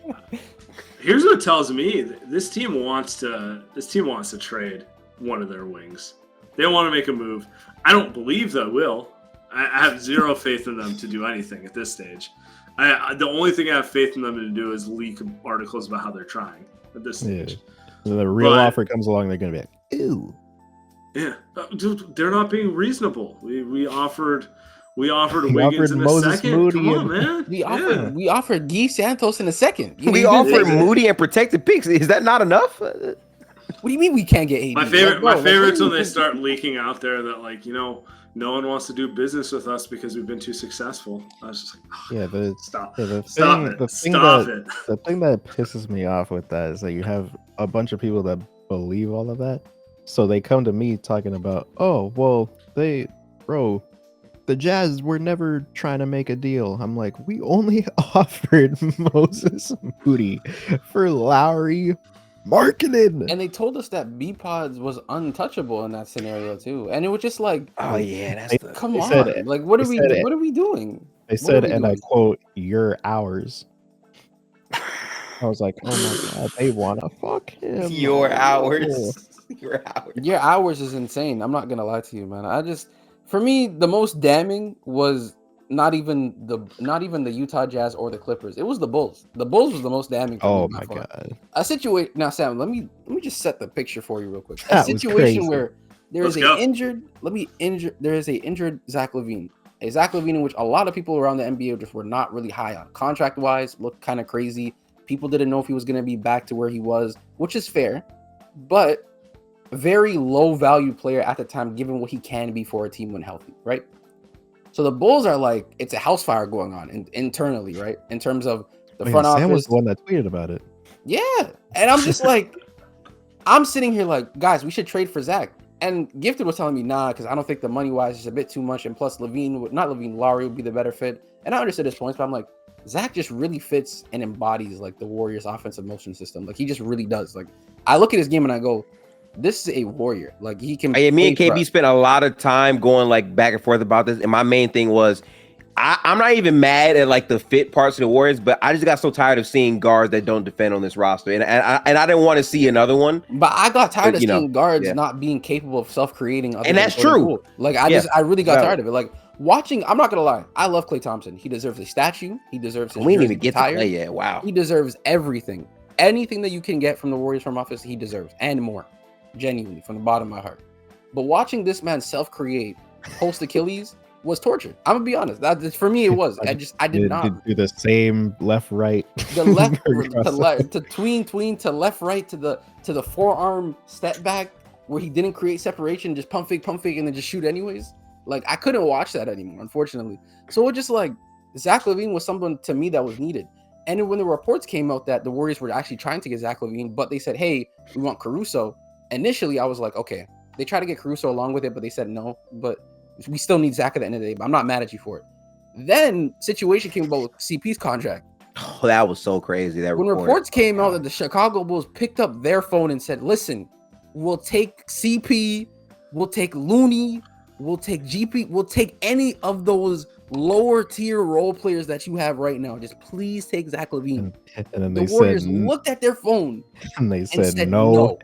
Here's what tells me: this team wants to trade one of their wings. They want to make a move. I don't believe they will. I have zero faith in them to do anything at this stage. The only thing I have faith in them to do is leak articles about how they're trying at this stage. When the real offer comes along, they're going to be like, ew. Yeah, dude, they're not being reasonable. We offered Wiggins in a second. Moody Come on, man. We offered Guy Santos in a second. We offered Moody and protected picks. Is that not enough? What do you mean we can't get AD? My favorite's when they start leaking out there that no one wants to do business with us because we've been too successful. I was just like, stop. The thing that pisses me off with that is that you have a bunch of people that believe all of that. So they come to me talking about, the Jazz were never trying to make a deal. I'm like, we only offered Moses Moody for Lowry marketing. And they told us that B-Pods was untouchable in that scenario too. And it was just like, oh yeah, come on. Like, what are we doing? They said, and I quote, "You're ours." I was like, oh my God, they want to fuck him. Your hours. Your hours is insane. I'm not going to lie to you, man. For me, the most damning was not even the Utah Jazz or the Clippers. It was the Bulls. The Bulls was the most damning. Oh my God. A situation. Now, Sam, let me just set the picture for you real quick. A situation where there is injured Zach LaVine. A Zach LaVine in which a lot of people around the NBA just were not really high on. Contract-wise, looked kind of crazy. People didn't know if he was going to be back to where he was, which is fair, but very low value player at the time, given what he can be for a team when healthy, right? So the Bulls are like, it's a house fire going on internally, right? In terms of the front office. Sam was the one that tweeted about it. Yeah. And I'm just like, I'm sitting here like, guys, we should trade for Zach. And Gifted was telling me, nah, because I don't think the money wise is a bit too much. And plus Laurie would be the better fit. And I understood his points, but I'm like, Zach just really fits and embodies like the Warriors offensive motion system. Like he just really does. Like I look at his game and I go, this is a warrior. Like he can. Me and KB spent a lot of time going like back and forth about this. And my main thing was, I'm not even mad at like the fit parts of the Warriors, but I just got so tired of seeing guards that don't defend on this roster, and I didn't want to see another one. But I got tired of seeing guards not being capable of self-creating. And that's true. Like I really got tired of it. Like watching, I'm not gonna lie, I love Klay Thompson. He deserves a statue. He deserves his. We didn't even get to play yet. Wow. He deserves everything. Anything that you can get from the Warriors front office, he deserves, and more. Genuinely, from the bottom of my heart. But watching this man self-create post Achilles was torture. I'm gonna be honest. That for me it was. I did not do the same left right. The left to tween to left right to the forearm step back where he didn't create separation, just pump fake, and then just shoot anyways. Like I couldn't watch that anymore, unfortunately. So it just like Zach LaVine was someone to me that was needed. And when the reports came out that the Warriors were actually trying to get Zach LaVine, but they said, hey, we want Caruso. Initially, I was like, okay, they tried to get Caruso along with it, but they said no. But we still need Zach at the end of the day. But I'm not mad at you for it. Then situation came about with CP's contract. Oh, that was so crazy. When reports came out that the Chicago Bulls picked up their phone and said, listen, we'll take CP, we'll take Looney, we'll take GP, we'll take any of those lower tier role players that you have right now. Just please take Zach LaVine. And then the Warriors looked at their phone and they said no,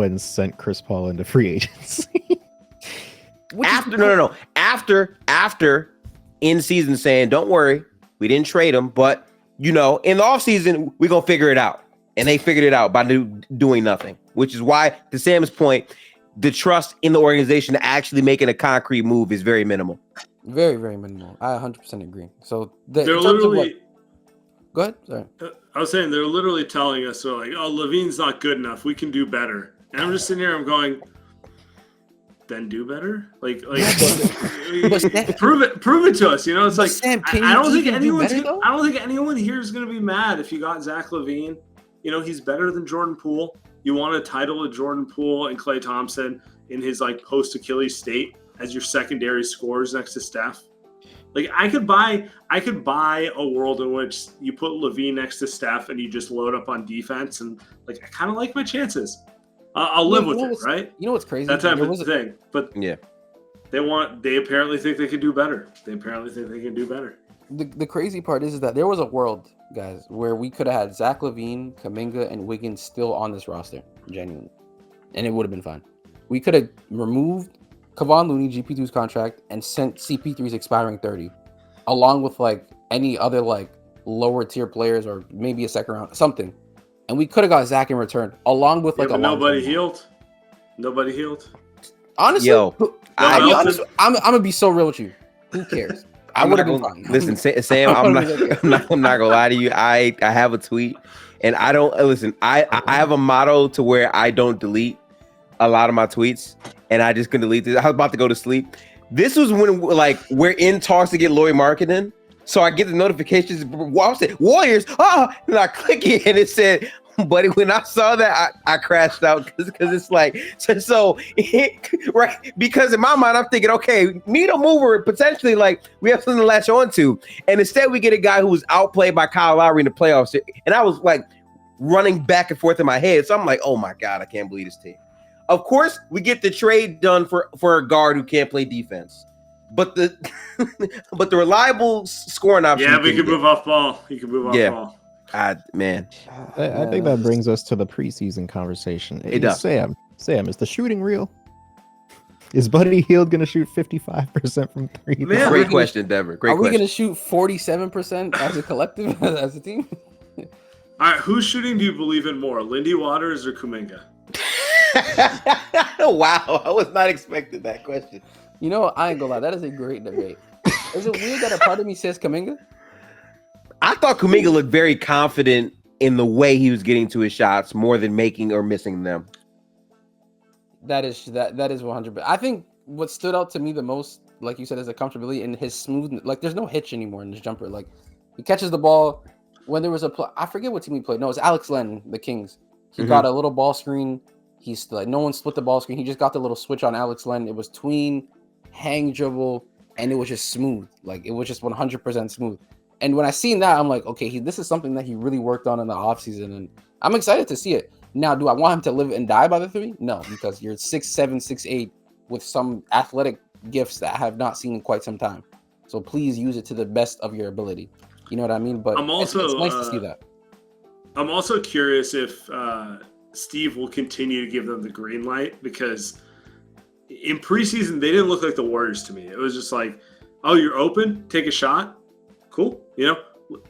and sent Chris Paul into free agency. After in season saying, don't worry, we didn't trade him, but in the offseason, we're gonna figure it out. And they figured it out by doing nothing, which is why, to Sam's point, the trust in the organization to actually making a concrete move is very minimal. Very, very minimal. I 100% agree. So they're literally. Go ahead. Sorry. I was saying they're literally telling us, they're like, "Oh, LaVine's not good enough. We can do better." And I'm just sitting here, I'm going, "Then do better." Like prove it to us. It's like Sam, I don't think anyone here is going to be mad if you got Zach LaVine. He's better than Jordan Poole. You want a title with Jordan Poole and Klay Thompson in his like post Achilles state as your secondary scorers next to Steph. Like I could buy a world in which you put LaVine next to Steph and you just load up on defense, and like I kind of like my chances. I'll live with it, right? You know what's crazy? That type of thing. But yeah, they apparently think they can do better. The crazy part is that there was a world, guys, where we could have had Zach LaVine, Kuminga, and Wiggins still on this roster, genuinely, and it would have been fine. We could have removed Kevon Looney, GP2's contract, and sent CP3's expiring 30, along with like any other like lower tier players or maybe a second round, something. And we could have got Zach in return, along with like nobody healed. Nobody healed. Honestly, I'm gonna be so real with you. Who cares? I would have been fine. Listen, Sam, I'm not gonna lie to you. I have a tweet, and I don't listen. I have a motto to where I don't delete a lot of my tweets, and I just couldn't delete this. I was about to go to sleep. This was when like we're in talks to get Lauri Markkanen, so I get the notifications. I said Warriors, and I click it, and it said. But when I saw that, I crashed out because it's like right, because in my mind I'm thinking, okay, need a mover potentially, like we have something to latch on to, and instead we get a guy who was outplayed by Kyle Lowry in the playoffs, and I was like running back and forth in my head. So I'm like, oh my god, I can't believe this team. Of course, we get the trade done for a guard who can't play defense, but the reliable scoring option. Yeah, we can move off ball. You can move off ball. I think that brings us to the preseason conversation. It does. Sam, is the shooting real? Is Buddy Hield going to shoot 55% from three? Man, great question, Dever. Great question. Are we going to shoot 47% as a collective, as a team? All right, whose shooting do you believe in more, Lindy Waters or Kuminga? Wow, I was not expecting that question. I ain't gonna lie. That is a great debate. Is it weird that a part of me says Kuminga? I thought Kuminga looked very confident in the way he was getting to his shots more than making or missing them. That is 100%. I think what stood out to me the most, like you said, is the comfortability and his smooth. Like, there's no hitch anymore in this jumper. Like, he catches the ball when there was I forget what team he played. No, it was Alex Len, the Kings. He got a little ball screen. He's like, no one split the ball screen. He just got the little switch on Alex Len. It was tween, hang dribble, and it was just smooth. Like, it was just 100% smooth. And when I seen that, I'm like, okay, this is something that he really worked on in the offseason, and I'm excited to see it. Now, do I want him to live and die by the three? No, because you're 6'7", 6'8", with some athletic gifts that I have not seen in quite some time. So please use it to the best of your ability. You know what I mean? But it's nice to see that. I'm also curious if Steve will continue to give them the green light, because in preseason, they didn't look like the Warriors to me. It was just like, oh, you're open, take a shot. Cool. You know,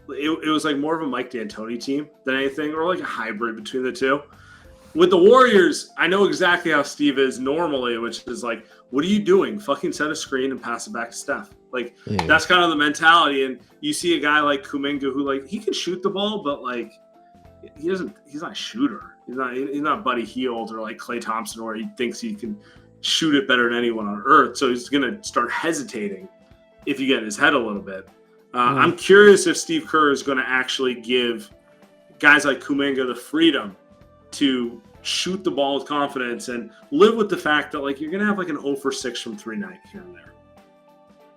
it was like more of a Mike D'Antoni team than anything, or like a hybrid between the two. With the Warriors, I know exactly how Steve is normally, which is like, what are you doing? Fucking set a screen and pass it back to Steph. Like, that's kind of the mentality. And you see a guy like Kuminga who, like, he can shoot the ball, but like, he's not a shooter. He's not Buddy Hield or like Klay Thompson, where he thinks he can shoot it better than anyone on earth. So he's going to start hesitating if you get in his head a little bit. I'm curious if Steve Kerr is going to actually give guys like Kuminga the freedom to shoot the ball with confidence and live with the fact that, like, you're going to have like an 0 for 6 from 3 night here and there.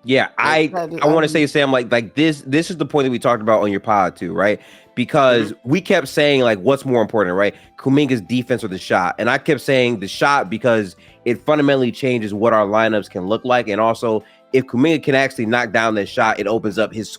Yeah, I want to say, Sam, like this is the point that we talked about on your pod too, right? Because we kept saying, like, what's more important, right? Kuminga's defense or the shot. And I kept saying the shot because it fundamentally changes what our lineups can look like. And also, if Kuminga can actually knock down this shot, it opens up his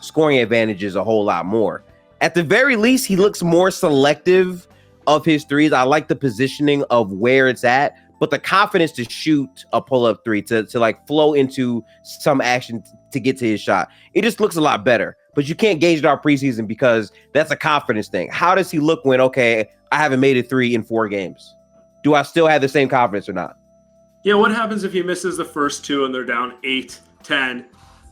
scoring advantages a whole lot more. At the very least, he looks more selective of his threes. I like the positioning of where it's at, but the confidence to shoot a pull-up three, to like flow into some action to get to his shot, it just looks a lot better. But you can't gauge it our preseason because that's a confidence thing. How does he look when, okay, I haven't made a 3 in 4 games? Do I still have the same confidence or not? Yeah, what happens if he misses the first 2 and they're down 8, 10?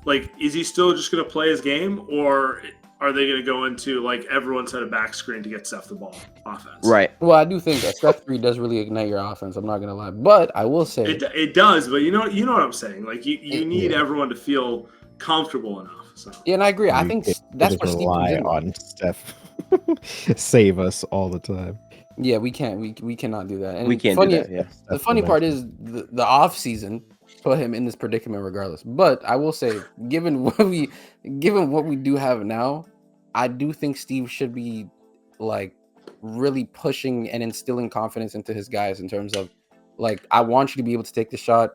Like, is he still just going to play his game, or are they going to go into, like, everyone set a back screen to get Steph the ball offense? Right. Well, I do think that Steph 3 does really ignite your offense. I'm not going to lie. But I will say... It does, but you know what I'm saying. Like, you need everyone to feel comfortable enough. So. Yeah, and I agree. I think that's what Steve rely on Steph. Save us all the time. Yeah, we can't. We cannot do that. And we can't do that. Yeah. The funny part is the off season put him in this predicament regardless. But I will say, given what we do have now, I do think Steve should be like really pushing and instilling confidence into his guys in terms of, like, I want you to be able to take the shot,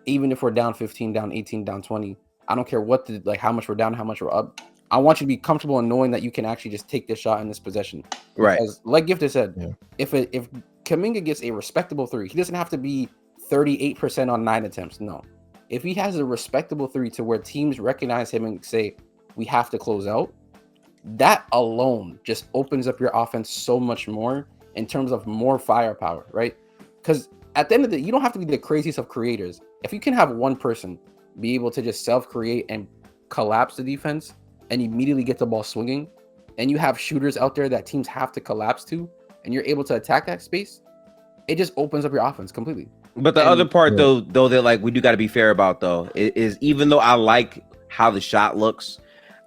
even if we're down 15, down 18, down 20. I don't care how much we're down, how much we're up. I want you to be comfortable in knowing that you can actually just take this shot in this possession. Right. Because, like Gifted said, if Kuminga gets a respectable 3, he doesn't have to be 38% on 9 attempts. No. If he has a respectable 3 to where teams recognize him and say, we have to close out, that alone just opens up your offense so much more in terms of more firepower, right? Because at the end of the day, you don't have to be the craziest of creators. If you can have one person be able to just self-create and collapse the defense and immediately get the ball swinging, and you have shooters out there that teams have to collapse to, and you're able to attack that space, it just opens up your offense completely. But the other part, though, that, like, we do got to be fair about, though, is even though I like how the shot looks,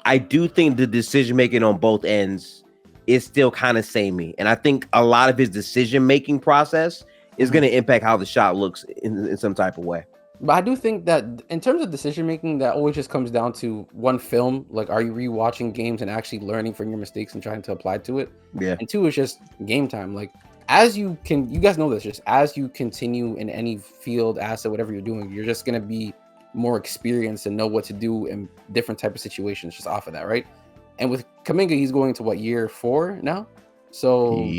I do think the decision-making on both ends is still kind of samey. And I think a lot of his decision-making process is going to impact how the shot looks in some type of way. But I do think that in terms of decision making, that always just comes down to one, film. Like, are you rewatching games and actually learning from your mistakes and trying to apply to it? Yeah. And 2 is just game time. Like, you guys know this, just as you continue in any field, asset, whatever you're doing, you're just gonna be more experienced and know what to do in different type of situations just off of that, right? And with Kuminga, he's going to year 4 now. So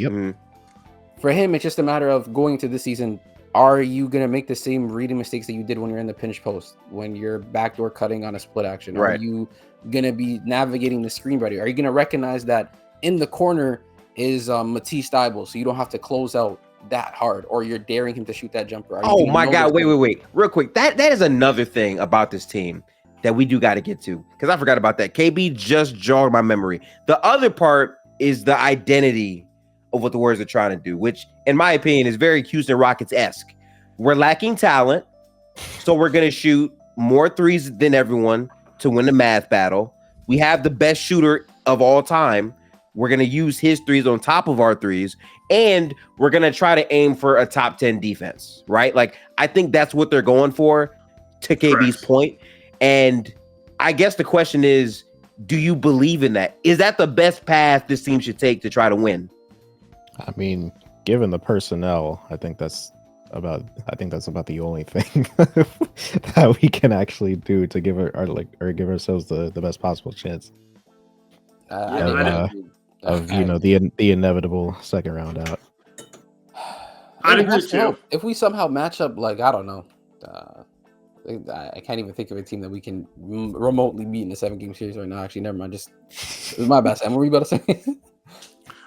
for him, it's just a matter of going to this season. Are you going to make the same reading mistakes that you did when you're in the pinch post, when you're backdoor cutting on a split action? Right. Are you going to be navigating the screen better? Are you going to recognize that in the corner is Matisse Thybulle, so you don't have to close out that hard, or you're daring him to shoot that jumper? Oh my God, wait. Real quick. That is another thing about this team that we do got to get to, because I forgot about that. KB just jogged my memory. The other part is the identity of what the Warriors are trying to do, which, in my opinion, is very Houston Rockets-esque. We're lacking talent, so we're going to shoot more threes than everyone to win the math battle. We have the best shooter of all time. We're going to use his threes on top of our threes, and we're going to try to aim for a top 10 defense, right? Like, I think that's what they're going for, to KB's point. And I guess the question is, do you believe in that? Is that the best path this team should take to try to win? I mean, given the personnel, I think that's about the only thing that we can actually do to give give ourselves the best possible chance of the inevitable second round out. I'd agree too. If we somehow match up, like, I don't know, I can't even think of a team that we can remotely beat in a 7-game series right now. Actually, never mind. It was my bad. Sam, what were you about to say?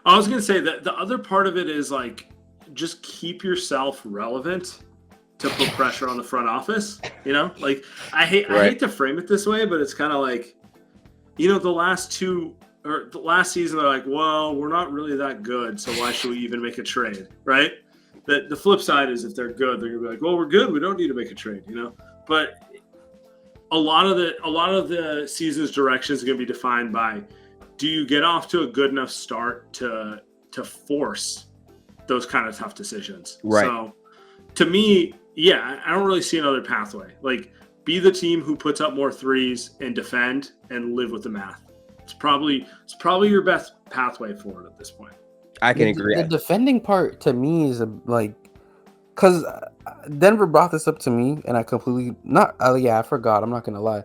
I was gonna say that the other part of it is like, just keep yourself relevant to put pressure on the front office. You know, like I hate to frame it this way, but it's kind of like, the last season they're like, well, we're not really that good, so why should we even make a trade, right? The flip side is if they're good, they're gonna be like, well, we're good, we don't need to make a trade, But a lot of the season's direction is gonna be defined by, do you get off to a good enough start to force those kind of tough decisions? Right. So to me, I don't really see another pathway. Like, be the team who puts up more threes and defend and live with the math. It's probably your best pathway forward at this point. I can agree. The defending part to me is because Denver brought this up to me, and I completely I forgot. I'm not gonna lie.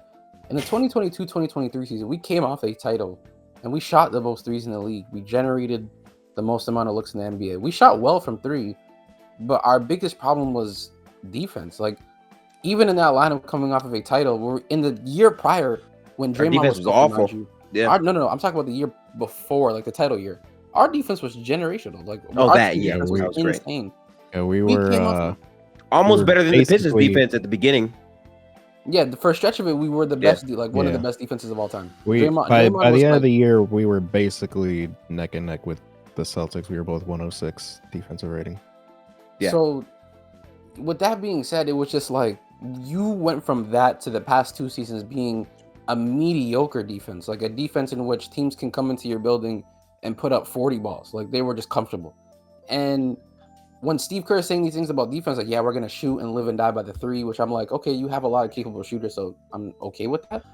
In the 2022-2023 season, we came off a title, and we shot the most threes in the league. We generated the most amount of looks in the NBA. We shot well from three, but our biggest problem was defense. Like, even in that lineup coming off of a title, we're in the year prior when Draymond was awful. I'm talking about the year before, like the title year. Our defense was generational. Like, that year was insane. Yeah, we were almost better than the Pistons defense at the beginning. Yeah, for a stretch of it, we were the best, one of the best defenses of all time. By the end of the year, we were basically neck and neck with the Celtics. We were both 106 defensive rating. Yeah. So, with that being said, it was just like, you went from that to the past 2 seasons being a mediocre defense, like a defense in which teams can come into your building and put up 40 balls. Like, they were just comfortable. And when Steve Kerr is saying these things about defense, like, yeah, we're going to shoot and live and die by the 3, which I'm like, okay, you have a lot of capable shooters, so I'm okay with that.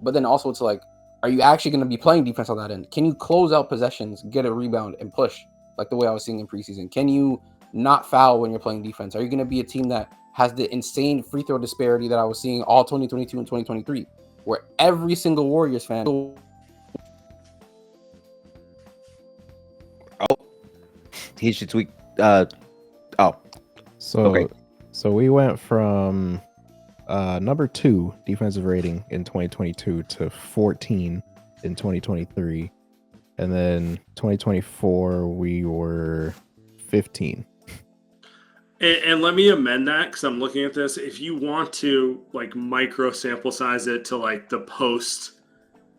But then also it's like, are you actually going to be playing defense on that end? Can you close out possessions, get a rebound, and push, like the way I was seeing in preseason? Can you not foul when you're playing defense? Are you going to be a team that has the insane free throw disparity that I was seeing all 2022 and 2023, where every single Warriors fan... He should tweak. So we went from number 2 defensive rating in 2022 to 14 in 2023, and then 2024 we were 15. And let me amend that, because I'm looking at this. If you want to like micro sample size it to like the post,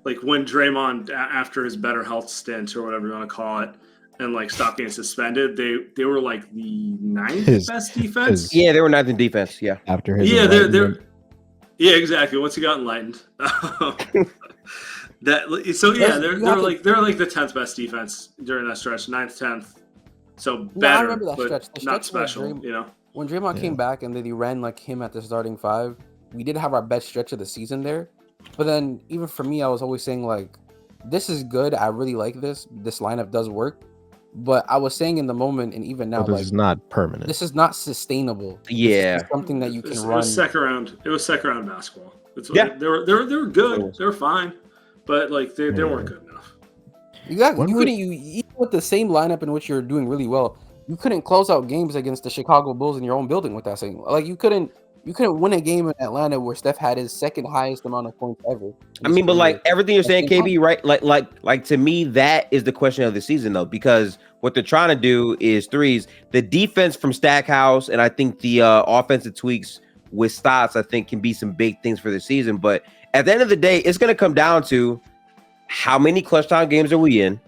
like when Draymond after his better health stint or whatever you want to call it, and like stopped getting suspended, they were like the 9th best defense. They were 9th in defense. Yeah, after his they're exactly. Once he got enlightened, they're like the 10th best defense during that stretch, 9th, 10th. So better, I remember that but stretch. The not stretch special. When Draymond came back and then he ran like him at the starting 5, we did have our best stretch of the season there. But then even for me, I was always saying like, this is good. I really like this. This lineup does work. But I was saying in the moment, and even now, this is not permanent. This is not sustainable. Yeah, this is something that you can run. It was second round basketball. They were good. They were fine, but like they weren't good enough. Exactly. Even with the same lineup in which you're doing really well, you couldn't close out games against the Chicago Bulls in your own building with that same. Like you couldn't win a game in Atlanta where Steph had his second highest amount of points ever. I mean, but like everything you're saying, KB, right? Like to me, that is the question of the season, though, because what they're trying to do is threes. The defense from Stackhouse, and I think the offensive tweaks with Stotts, I think, can be some big things for the season. But at the end of the day, it's going to come down to how many clutch time games are we in,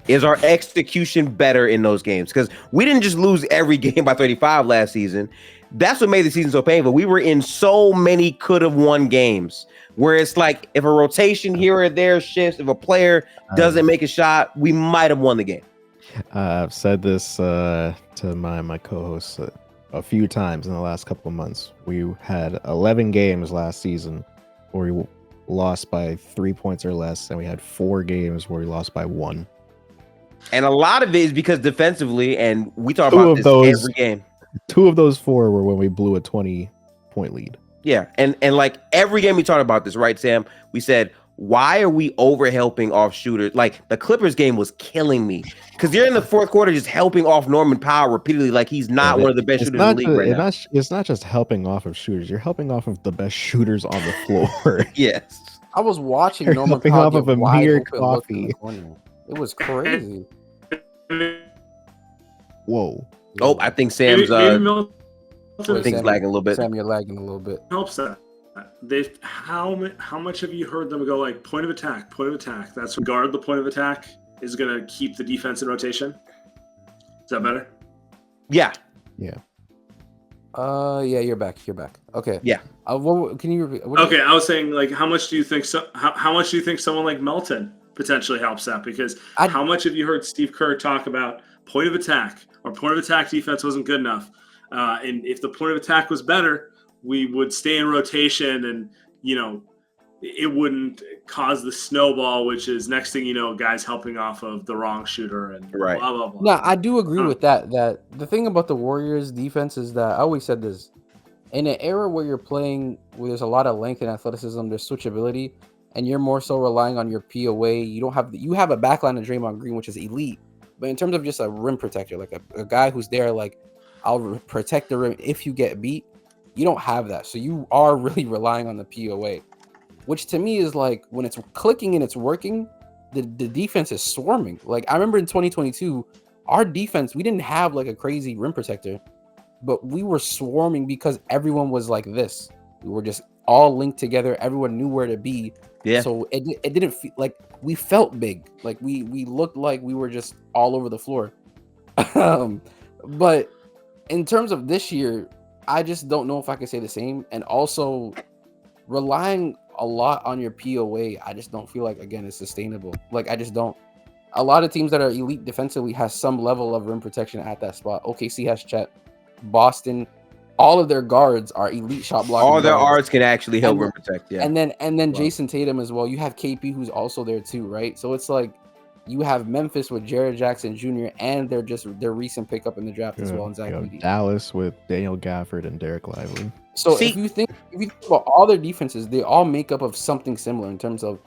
Is our execution better in those games? Because we didn't just lose every game by 35 last season. That's what made the season so painful. We were in so many could have won games where it's like if a rotation here or there shifts, if a player doesn't make a shot, we might have won the game. I've said this to my co-hosts a few times in the last couple of months. We had 11 games last season where we lost by 3 points or less, and we had 4 games where we lost by 1. And a lot of it is because defensively, and we talk Two about of this those- every game. 2 of those 4 were when we blew a 20-point lead. Yeah, and like every game we talked about this, right, Sam? We said, why are we over helping off shooters? Like the Clippers game was killing me because you're in the fourth quarter just helping off Norman Powell repeatedly, like he's not one of the best shooters in the league right now. It's not just helping off of shooters. You're helping off of the best shooters on the floor. Yes. I was watching You're Norman helping Powell off of get wide Amir open look in Coffey. the corner. It was crazy. Whoa. Oh, I think Sam's maybe Milton things Sam, lagging a little bit. Sam, you're lagging a little bit. helps that. How much have you heard them go like point of attack? That's what guard the point of attack is going to keep the defense in rotation. Is that better? Yeah. Yeah, you're back. Okay. Yeah. Can you repeat? Okay, I was saying like how much do you think how much do you think someone like Melton potentially helps that? Because how much have you heard Steve Kerr talk about point of attack or point of attack defense wasn't good enough? And if the point of attack was better, we would stay in rotation and, it wouldn't cause the snowball, which is next thing you know, guys helping off of the wrong shooter and Right. blah, blah, blah. No, I do agree with that. That the thing about the Warriors defense is that I always said this. In an era where you're playing where there's a lot of length and athleticism, there's switchability, and you're more so relying on your POA. You have a backline of Draymond Green, which is elite. But in terms of just a rim protector, like a guy who's there, like, I'll protect the rim if you get beat, you don't have that. So you are really relying on the POA, which to me is like when it's clicking and it's working, the defense is swarming. Like I remember in 2022, our defense, we didn't have like a crazy rim protector, but we were swarming because everyone was like this. We were just all linked together. Everyone knew where to be. Yeah. So it didn't feel like we felt big. Like we looked like we were just all over the floor. But in terms of this year, I just don't know if I can say the same. And also relying a lot on your POA, I just don't feel like, again, it's sustainable. Like I just don't. A lot of teams that are elite defensively has some level of rim protection at that spot. OKC has Chet. Boston, all of their guards are elite shot blocking. All their guards can actually help rim protect. Yeah. And then Jason Tatum as well. You have KP who's also there too, right? So it's like you have Memphis with Jared Jackson Jr. and their recent pickup in the draft as well. And Zach Moody. Dallas with Daniel Gafford and Derek Lively. So if you think about all their defenses, they all make up of something similar in terms of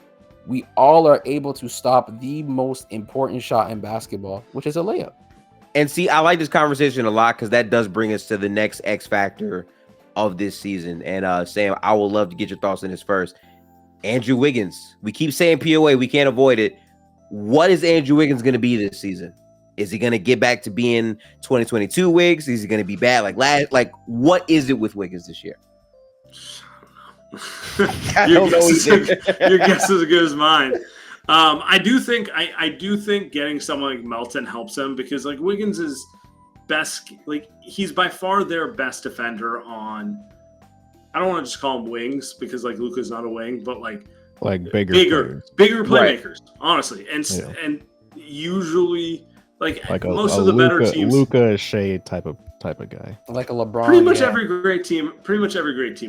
we all are able to stop the most important shot in basketball, which is a layup. And see, I like this conversation a lot because that does bring us to the next X factor of this season. And Sam, I would love to get your thoughts on this first. Andrew Wiggins. We keep saying POA. We can't avoid it. What is Andrew Wiggins going to be this season? Is he going to get back to being 2022 Wiggs? Is he going to be bad like last? Like, what is it with Wiggins this year? Your guess is as good as mine. I do think getting someone like Melton helps him because like Wiggins is best, like he's by far their best defender on. I don't want to just call him wings because like Luka's not a wing, but like bigger playmakers, right. Honestly, and usually like most of the better teams, Luka Shea type of guy, like a LeBron. Pretty much every great team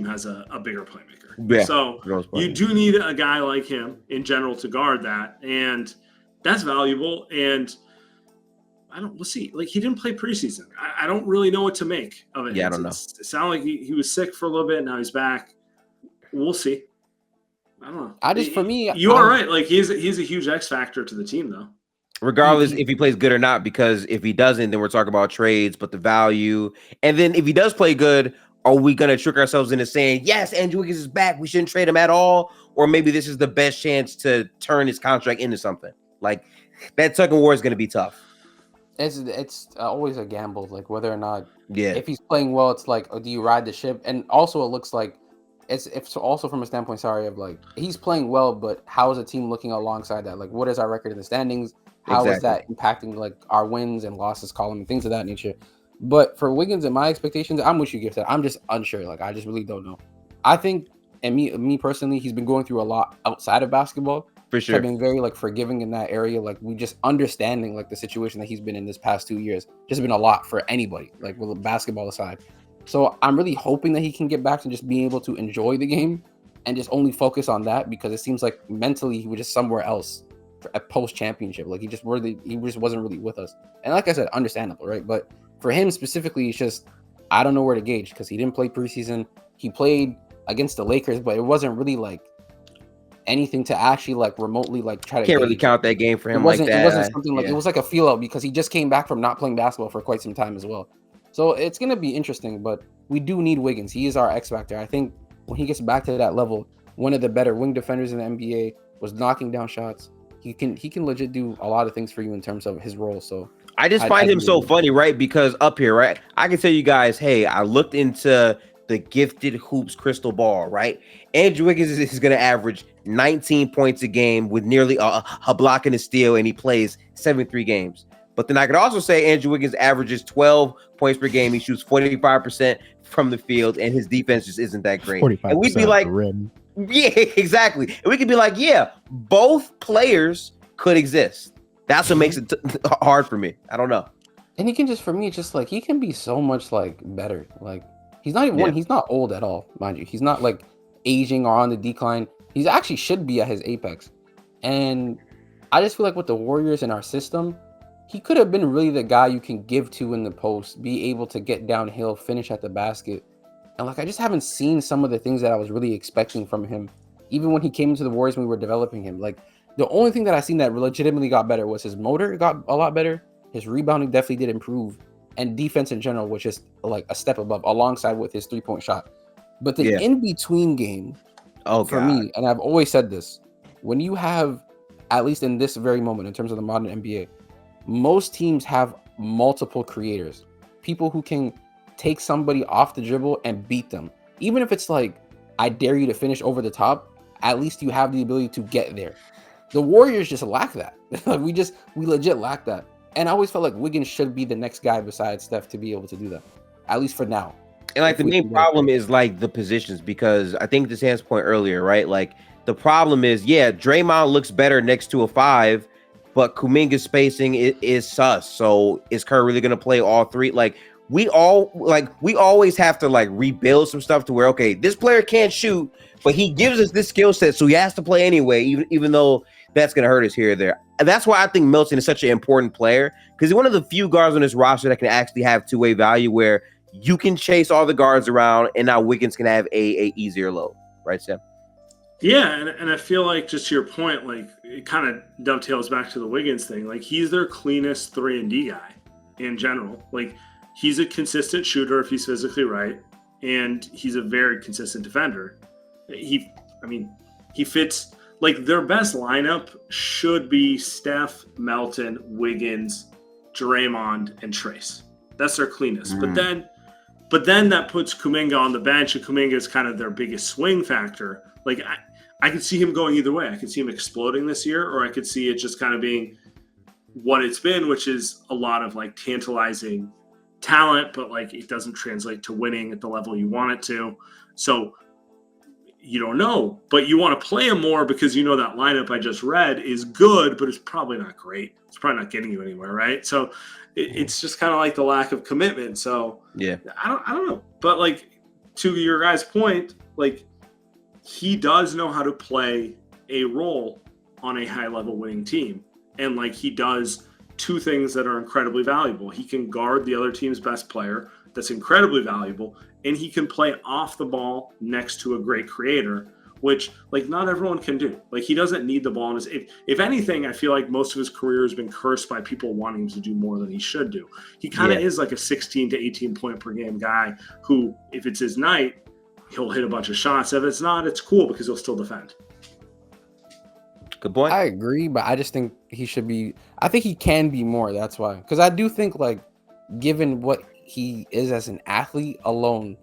has a bigger playmaker. Yeah, so you do need a guy like him in general to guard that, and that's valuable. And let's see, like he didn't play preseason. I don't really know what to make of it. Yeah, I don't know. It sounded like he was sick for a little bit. Now he's back. We'll see. I don't know. You are right. Like he's a huge X factor to the team, though. Regardless if he plays good or not, because if he doesn't, then we're talking about trades, but the value. And then if he does play good, are we going to trick ourselves into saying, yes, Andrew Wiggins is back, we shouldn't trade him at all? Or maybe this is the best chance to turn his contract into something. Like, that tug of war is going to be tough. It's always a gamble, like whether or not, yeah. If he's playing well, it's like, do you ride the ship? And also it looks like, it's also from a standpoint, of like, he's playing well, but how is the team looking alongside that? Like, what is our record in the standings? how is Exactly. that impacting like our wins and losses column and things of that nature. But for Wiggins and my expectations, I'm with you, Gifted. I'm just unsure. Like I just really don't know. I think, and me personally, he's been going through a lot outside of basketball. For So I've sure. been very like forgiving in that area. Like we just understanding like the situation that he's been in this past 2 years just been a lot for anybody, like with basketball aside. So I'm really hoping that he can get back to just being able to enjoy the game and just only focus on that, because it seems like mentally he was just somewhere else at post championship. Like he just wasn't really with us. And like I said, understandable, right? But for him specifically, it's just I don't know where to gauge because he didn't play preseason. He played against the Lakers, but it wasn't really like anything to actually like remotely like try to Can't really gauge. count that game for It him like wasn't. that. It wasn't something like Yeah. it was like a feel out because he just came back from not playing basketball for quite some time as well. So it's gonna be interesting, but we do need Wiggins. He is our X factor. I think when he gets back to that level, one of the better wing defenders in the NBA, was knocking down shots. He can legit do a lot of things for you in terms of his role. So I just I find him really so do. funny, right? Because up here, right, I can tell you guys, hey, I looked into the Gifted Hoops crystal ball, right? Andrew Wiggins is going to average 19 points a game with nearly a block and a steal, and he plays 73 games. But then I could also say Andrew Wiggins averages 12 points per game. He shoots 45% from the field, and his defense just isn't that great. 45% And we'd be off like, the rim. yeah, exactly. And we could be like, yeah, both players could exist. That's what makes it hard for me. I don't know. And he can just, for me, it's just like he can be so much like better. Like he's not even Yeah. one. He's not old at all, mind you. He's not like aging or on the decline. He's actually should be at his apex. And I just feel like with the Warriors in our system, he could have been really the guy you can give to in the post, be able to get downhill, finish at the basket. And like I just haven't seen some of the things that I was really expecting from him, even when he came into the Warriors when we were developing him. Like the only thing that I seen that legitimately got better was his motor got a lot better. His rebounding definitely did improve, and defense in general was just like a step above, alongside with his 3-point shot. But the Yeah. in-between game for God. me, and I've always said this, when you have, at least in this very moment, in terms of the modern NBA, most teams have multiple creators, people who can take somebody off the dribble and beat them. Even if it's like, I dare you to finish over the top, at least you have the ability to get there. The Warriors just lack that. we legit lack that. And I always felt like Wiggins should be the next guy besides Steph to be able to do that, at least for now. And like If the we main can get problem is like the positions, because I think to Sam's point earlier, right? Like the problem is, yeah, Draymond looks better next to a 5, but Kuminga's spacing is sus. So is Kerr really gonna play all 3? Like we always have to like rebuild some stuff to where, okay, this player can't shoot, but he gives us this skill set, so he has to play anyway, even though that's gonna hurt us here or there. And that's why I think Milton is such an important player, because he's one of the few guards on this roster that can actually have two-way value, where you can chase all the guards around, and now Wiggins can have a easier load, right, Sam? Yeah, and I feel like, just to your point, like it kind of dovetails back to the Wiggins thing. Like he's their cleanest 3-and-D guy in general. Like he's a consistent shooter if he's physically right, and he's a very consistent defender. He fits. Like their best lineup should be Steph, Melton, Wiggins, Draymond, and Trace. That's their cleanest. But then that puts Kuminga on the bench, and Kuminga is kind of their biggest swing factor. Like I could see him going either way. I could see him exploding this year, or I could see it just kind of being what it's been, which is a lot of like tantalizing talent, but like it doesn't translate to winning at the level you want it to. So you don't know, but you want to play him more because you know that lineup I just read is good, but it's probably not great. It's probably not getting you anywhere, right? So it's just kind of like the lack of commitment. So Yeah. I don't know, but like to your guys' point, like he does know how to play a role on a high level winning team, and like he does two things that are incredibly valuable. He can guard the other team's best player. That's incredibly valuable. And he can play off the ball next to a great creator, which like not everyone can do. Like he doesn't need the ball in his. If anything, I feel like most of his career has been cursed by people wanting him to do more than he should do. He kind of is like a 16 to 18 point per game guy who, if it's his night, he'll hit a bunch of shots. If it's not, it's cool because he'll still defend. Good point. I agree, but I just think he should be. I think he can be more. That's why, because I do think like, given what he is as an athlete alone,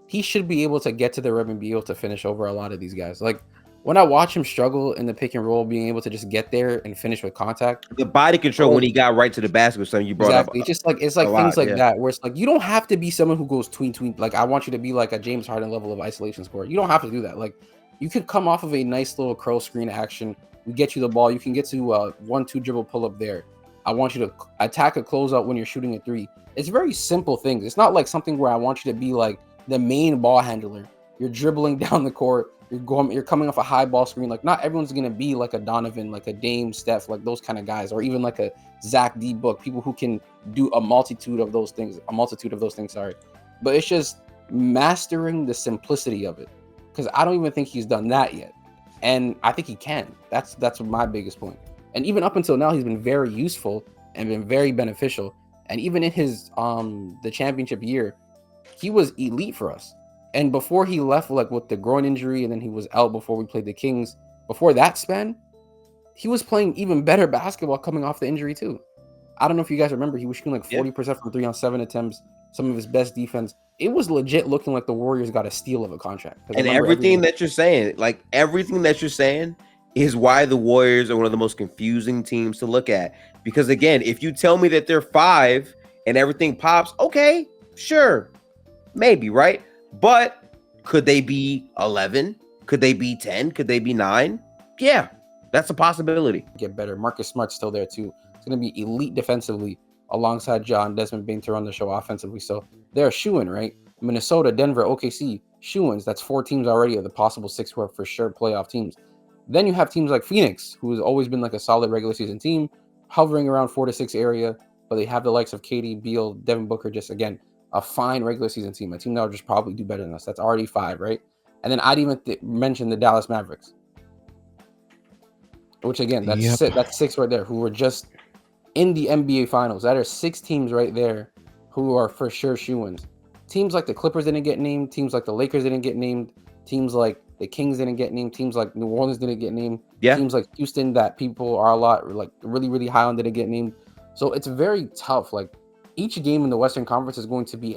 he should be able to get to the rim and be able to finish over a lot of these guys. Like when I watch him struggle in the pick and roll, being able to just get there and finish with contact. The body control when he got right to the basket was something you brought Exactly. up. It's like things like yeah. that where it's like you don't have to be someone who goes tween. Like I want you to be like a James Harden level of isolation scorer. You don't have to do that. Like you could come off of a nice little curl screen action. We get you the ball. You can get to 1-2 dribble pull up there. I want you to attack a closeout when you're shooting a three. It's very simple things. It's not like something where I want you to be like the main ball handler. You're dribbling down the court. You're coming off a high ball screen. Like not everyone's gonna be like a Donovan, like a Dame, Steph, like those kind of guys, or even like a Zach D Book, people who can do a multitude of those things. Sorry, but it's just mastering the simplicity of it. Because I don't even think he's done that yet, and I think he can. That's my biggest point. And even up until now, he's been very useful and been very beneficial. And even in his the championship year, he was elite for us. And before he left, like with the groin injury, and then he was out before we played the Kings. Before that span, he was playing even better basketball coming off the injury too. I don't know if you guys remember, he was shooting like 40% from 3 on 7 attempts. Some of his best defense. It was legit looking like the Warriors got a steal of a contract. And everything that you're saying, is why the Warriors are one of the most confusing teams to look at. Because again, if you tell me that they're 5 and everything pops, okay, sure, maybe, right? But could they be 11? Could they be 10? Could they be 9? Yeah, that's a possibility. Get better. Marcus Smart's still there too. It's going to be elite defensively alongside John Desmond Bain to run the show offensively. So they're a shoo-in, right? Minnesota, Denver, OKC, shoo-ins. That's 4 teams already of the possible 6 who are for sure playoff teams. Then you have teams like Phoenix, who has always been like a solid regular season team, hovering around 4 to 6 area, but they have the likes of KD, Beal, Devin Booker, just again, a fine regular season team, a team that will just probably do better than us. That's already 5, right? And then I'd even mention the Dallas Mavericks, which again, that's 6 right there, who were just in the NBA Finals. That are 6 teams right there who are for sure shoo-ins. Teams like the Clippers didn't get named. Teams like the Lakers didn't get named. Teams like the Kings didn't get named. Teams like New Orleans didn't get named. Yeah. Teams like Houston that people are a lot like really, really high on didn't get named. So it's very tough. Like each game in the Western Conference is going to be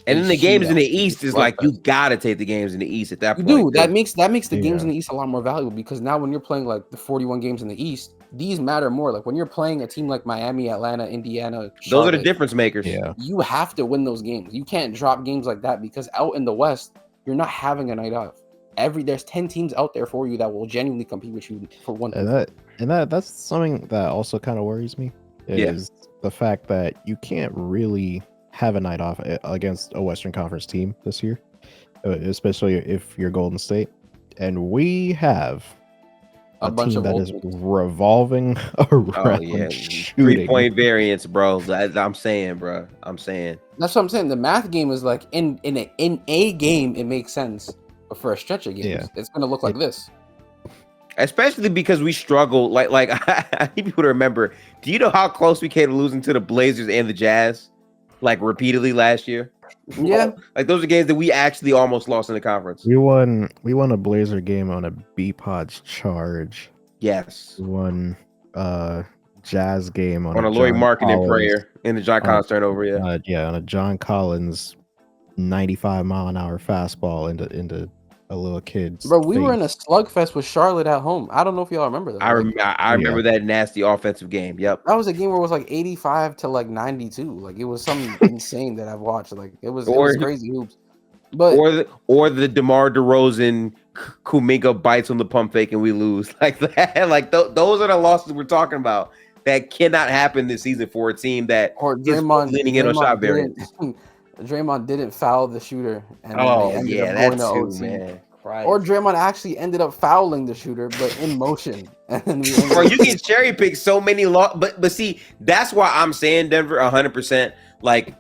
and then the games in the East is like you gotta take the games in the East at that point. You do. That makes the games in the East a lot more valuable, because now when you're playing like the 41 games in the East, these matter more. Like when you're playing a team like Miami, Atlanta, Indiana, Charlotte, those are the difference makers. Yeah. You have to win those games. You can't drop games like that, because out in the West, you're not having a night off. There's 10 teams out there for you that will genuinely compete with you for one. And that's something that also kind of worries me, is the fact that you can't really have a night off against a Western Conference team this year, especially if you're Golden State. And we have a bunch team that is revolving around shooting. 3-point variance, bro. I'm saying. That's what I'm saying. The math game is like in a game, it makes sense. But for a stretch of games, it's going to look like this. Especially because we struggle. Like I need people to remember. Do you know how close we came to losing to the Blazers and the Jazz, like repeatedly last year? Yeah, like those are games that we actually almost lost in the conference. We won a Blazer game on a B-Pods charge. Yes. We won Jazz game on a Laurie Marketing prayer in the John Collins turnover. On a John Collins 95 mile an hour fastball into a little kid's Bro, we face. were in a slugfest with Charlotte at home. I don't know if y'all remember that. I remember that nasty offensive game. Yep. That was a game where it was like 85 to like 92. Like it was something insane that I've watched. Like it was crazy hoops. But or the DeMar DeRozan Kuminga bites on the pump fake and we lose like that. Like those are the losses we're talking about that cannot happen this season for a team that is leaning in on shot variance. Draymond didn't foul the shooter. And that's too, man. Christ. Or Draymond actually ended up fouling the shooter, but in motion. And Bro, you can cherry pick so many but see, that's why I'm saying Denver 100%. Like,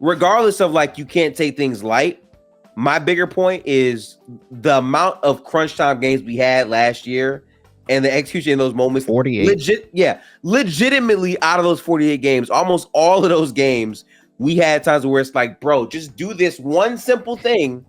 regardless of like you can't take things light. My bigger point is the amount of crunch time games we had last year and the execution in those moments. 48. Legitimately out of those 48 games, almost all of those games. We had times where it's like, bro, just do this one simple thing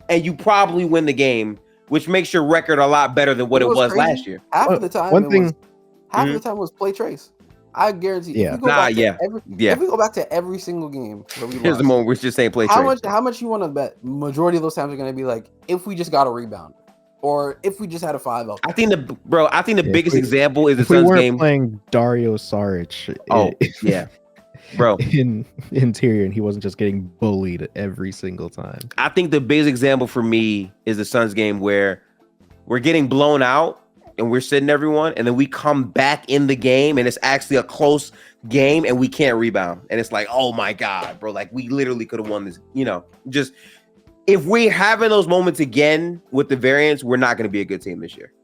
and you probably win the game, which makes your record a lot better than what it was last year. Half of the time was play trace. I guarantee you. If we go back to every single game where we here's the moment we're just saying play trace. How much you want to bet? Majority of those times are going to be like, if we just got a rebound. or if we just had a 5-0. I think the Yeah, biggest example is the If we Suns weren't game. playing Dario Saric, Oh, yeah. Bro, in interior, and he wasn't just getting bullied every single time. I think the biggest example for me is the Suns game where we're getting blown out and we're sitting everyone, and then we come back in the game and it's actually a close game and we can't rebound. And it's like, oh my God, bro, like we literally could have won this, just if we're having those moments again with the variance, we're not going to be a good team this year.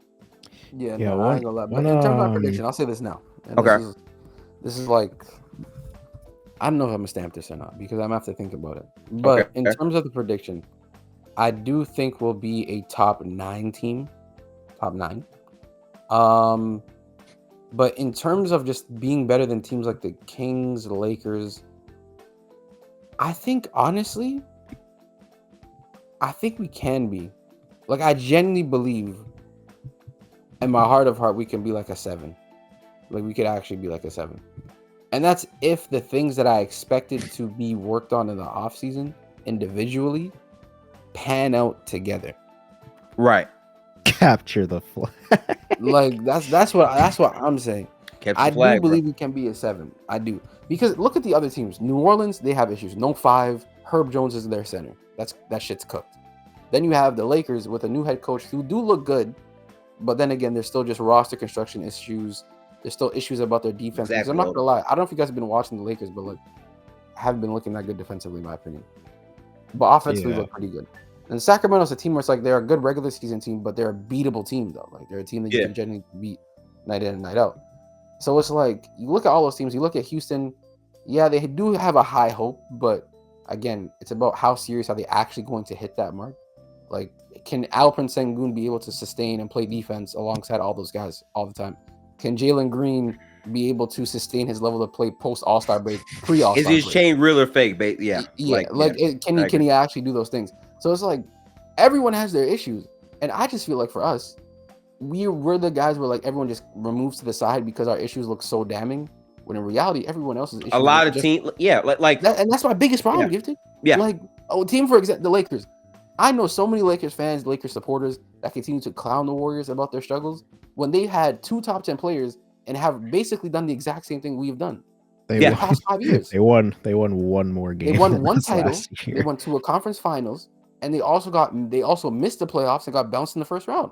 Yeah, Yeah, no, I ain't gonna lie. But one, in terms of my prediction, I'll say this now. And Okay. This is like, I don't know if I'm gonna stamp this or not because I'm gonna have to think about it. But Okay. in terms of the prediction, I do think we'll be a top 9 team. Top 9. But in terms of just being better than teams like the Kings, the Lakers, I think honestly, we can be. Like, I genuinely believe in my heart of heart we can be like a 7. Like, we could actually be like a 7. And that's if the things that I expected to be worked on in the offseason individually pan out together. Right. Capture the flag. Like, that's what I'm saying. Kept I the flag, do believe we can be a 7. I do. Because look at the other teams. New Orleans, they have issues. No 5. Herb Jones is their center. That shit's cooked. Then you have the Lakers with a new head coach who do look good, but then again, there's still just roster construction issues. There's still issues about their defense. Because I'm not gonna lie, I don't know if you guys have been watching the Lakers, but like, haven't been looking that good defensively, in my opinion. But offensively, look pretty good. And Sacramento's a team where it's like they're a good regular season team, but they're a beatable team though. Like they're a team that you can generally beat night in and night out. So it's like you look at all those teams. You look at Houston. Yeah, they do have a high hope, but again, it's about how serious are they actually going to hit that mark. Like, can Alperen Sengun be able to sustain and play defense alongside all those guys all the time? Can Jalen Green be able to sustain his level of play post All-Star break, pre-All-Star break? Is his chain real or fake? Yeah. Can he actually do those things? So it's like everyone has their issues, and I just feel like for us, we're the guys where like everyone just removes to the side because our issues look so damning. When in reality, everyone else's issues. A lot of teams, and that's my biggest problem, Gifted. Yeah. Like, team for example, the Lakers. I know so many Lakers fans, Lakers supporters that continue to clown the Warriors about their struggles when they had 2 top 10 players and have basically done the exact same thing we've done in the past 5 years. They won one more game. They won 1 title. They went to a conference finals, and they also missed the playoffs and got bounced in the first round.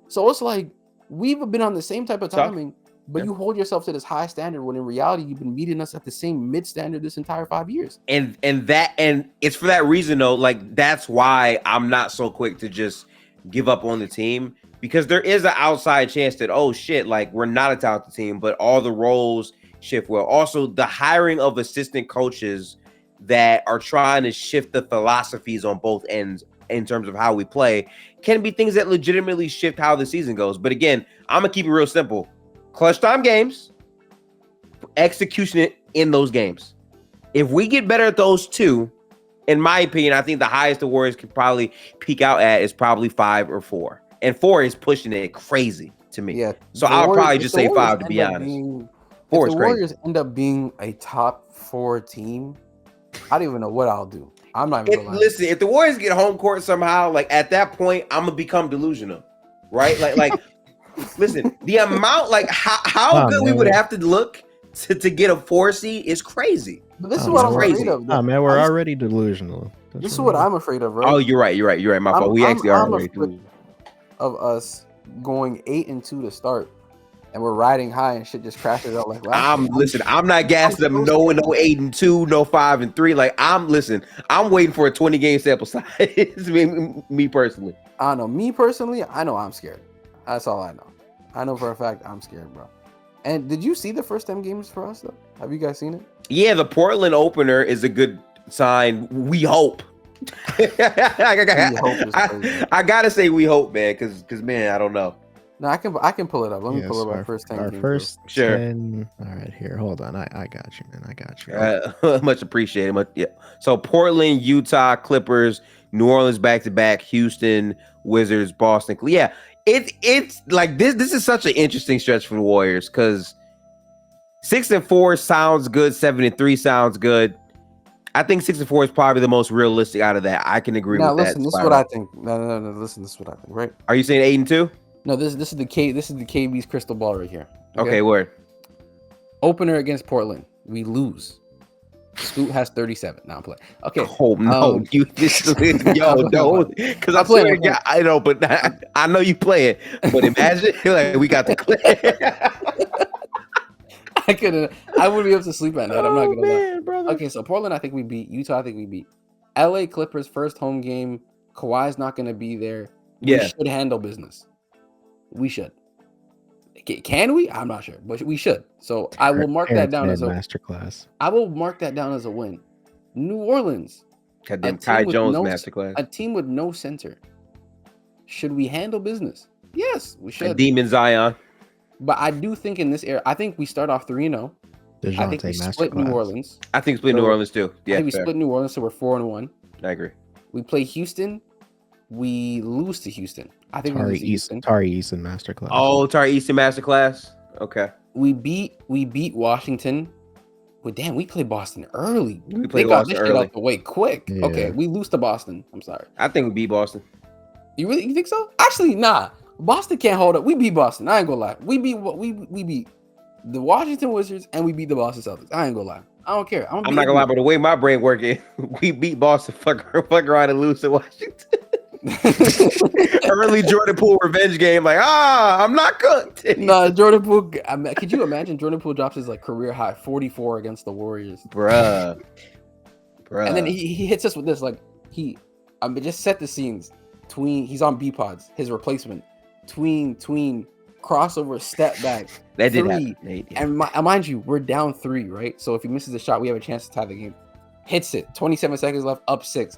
So it's like we've been on the same type of timing, but you hold yourself to this high standard when in reality you've been meeting us at the same mid standard this entire 5 years. And it's for that reason though. Like that's why I'm not so quick to just give up on the team, because there is an outside chance that, oh shit, like we're not a talented team, but all the roles shift well. Also, the hiring of assistant coaches that are trying to shift the philosophies on both ends in terms of how we play can be things that legitimately shift how the season goes. But again, I'm gonna keep it real simple. Clutch time games, execution in those games. If we get better at those 2, in my opinion, I think the highest the Warriors can probably peak out at is probably 5 or 4. And 4 is pushing it crazy to me. Yeah. So I'll probably just say 5 to be honest. 4 is crazy. The Warriors end up being a top 4 team, I don't even know what I'll do. I'm not even gonna lie. Listen, if the Warriors get home court somehow, like at that point, I'm gonna become delusional, right? Like listen, the amount, like how good we would have to look to get a 4 seed is crazy. But this is what I'm afraid of. Oh man, we're already delusional. This is what I'm afraid of, right? Oh, you're right. My fault. We actually are already delusional. Of us going 8-2 to start, and we're riding high and shit just crashes out like last year. I'm not gassing them. No 8-2, no 5-3. Like I'm waiting for a 20 game sample size. me personally. I know. Me personally, I know I'm scared. That's all I know. I know for a fact I'm scared, bro. And did you see the first 10 games for us though? Have you guys seen it? Yeah, the Portland opener is a good sign. We hope. I gotta say we hope, man, because man, I don't know. No, I can pull it up. Let me pull up our first 10 games. First 10. All right, here. Hold on. I got you, man. I got you. Much appreciated. Yeah. So Portland, Utah, Clippers, New Orleans back-to-back, Houston, Wizards, Boston. Yeah, it's like this is such an interesting stretch for the Warriors because 6-4 sounds good, 7-3 sounds good. I think 6-4 is probably the most realistic out of that. I can agree Now with that. listen, this is spot what on. I think. No. Listen, this is what I think. Right? Are you saying 8-2? No, this is the KB's crystal ball right here. Okay, word. Opener against Portland, we lose. Scoot has 37. Now I'm playing. Okay. Oh no, you this yo no, because I swear to God, I know, but I know you play it. But imagine like we got the clip. I wouldn't be able to sleep at night. I'm not gonna lie. Brother. Okay, so Portland, I think we beat. Utah, I think we beat. LA Clippers first home game. Kawhi's not gonna be there. We should handle business. We should. Can we? I'm not sure, but we should. So I will mark that down as a masterclass. I will mark that down as a win. New Orleans. Goddamn Kai Jones masterclass. A team with no center. Should we handle business? Yes, we should. A Demon Zion. But I do think in this era, I think we start off 3-0. I think we split New Orleans. I think split New Orleans too. Yeah, I think we split New Orleans, so we're 4-1. I agree. We play Houston. We lose to Houston. I think we lose to Houston. Tari Eason masterclass. Oh, Tari Eason masterclass. Okay. We beat Washington. But damn, we played Boston early. We played Boston shit early. out the way quick. Yeah. Okay, we lose to Boston. I'm sorry. I think we beat Boston. You think so? Actually, nah. Boston can't hold up. We beat Boston. I ain't gonna lie. We beat the Washington Wizards and we beat the Boston Celtics. I ain't gonna lie. I don't care. I'm not gonna lie, but the way my brain working, we beat Boston, fuck around and lose to Washington. Early Jordan Poole revenge game, like I'm not cooked. Nah, Jordan Poole. Could you imagine Jordan Poole drops his like career high 44 against the Warriors, bruh. And then he hits us with this like just set the scenes. He's on B pods. His replacement. Tween crossover step back. That did 3. happen. And mind you, we're down 3, right? So if he misses the shot, we have a chance to tie the game. Hits it. 27 seconds left. Up 6.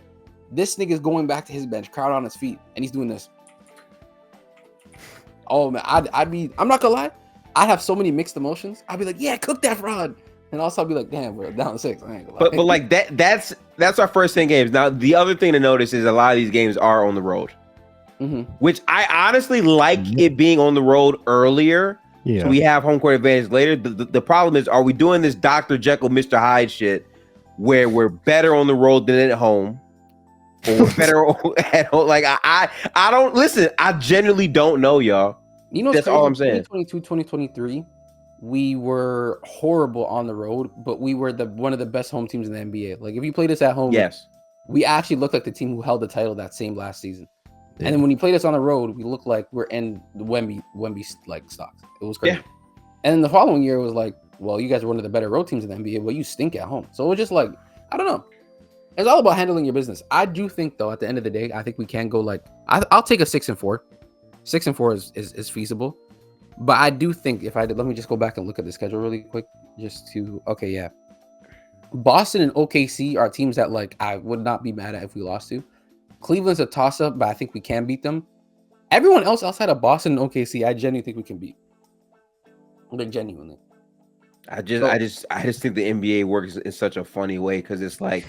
This nigga's going back to his bench, crowd on his feet, and he's doing this. Oh man, I'm not gonna lie, I'd have so many mixed emotions. I'd be like, yeah, cook that fraud. And also I'd be like, damn, we're down 6. I ain't gonna lie. But like that's our first 10 games. Now the other thing to notice is a lot of these games are on the road. Which I honestly like it being on the road earlier. Yeah. So we have home court advantage later. The problem is, are we doing this Dr. Jekyll, Mr. Hyde shit where we're better on the road than at home? Or we're better at home? Like I don't listen. I genuinely don't know, y'all. You know, that's all I'm saying. 2022, 2023, we were horrible on the road, but we were one of the best home teams in the NBA. Like if you played us at home, yes, we actually looked like the team who held the title that same last season. Yeah. And then when you played us on the road, we looked like we're in the Wemby like stocks. It was crazy. Yeah. And then the following year, it was like, well, you guys are one of the better road teams in the NBA, but you stink at home. So it was just like, I don't know. It's all about handling your business. I do think, though, at the end of the day, I think we can go like, I'll take a 6-4. 6-4 is feasible. But I do think let me just go back and look at the schedule really quick. Boston and OKC are teams that like I would not be mad at if we lost to. Cleveland's a toss-up, but I think we can beat them. Everyone else outside of Boston and OKC, I genuinely think we can beat. Like genuinely. I just think the NBA works in such a funny way because it's like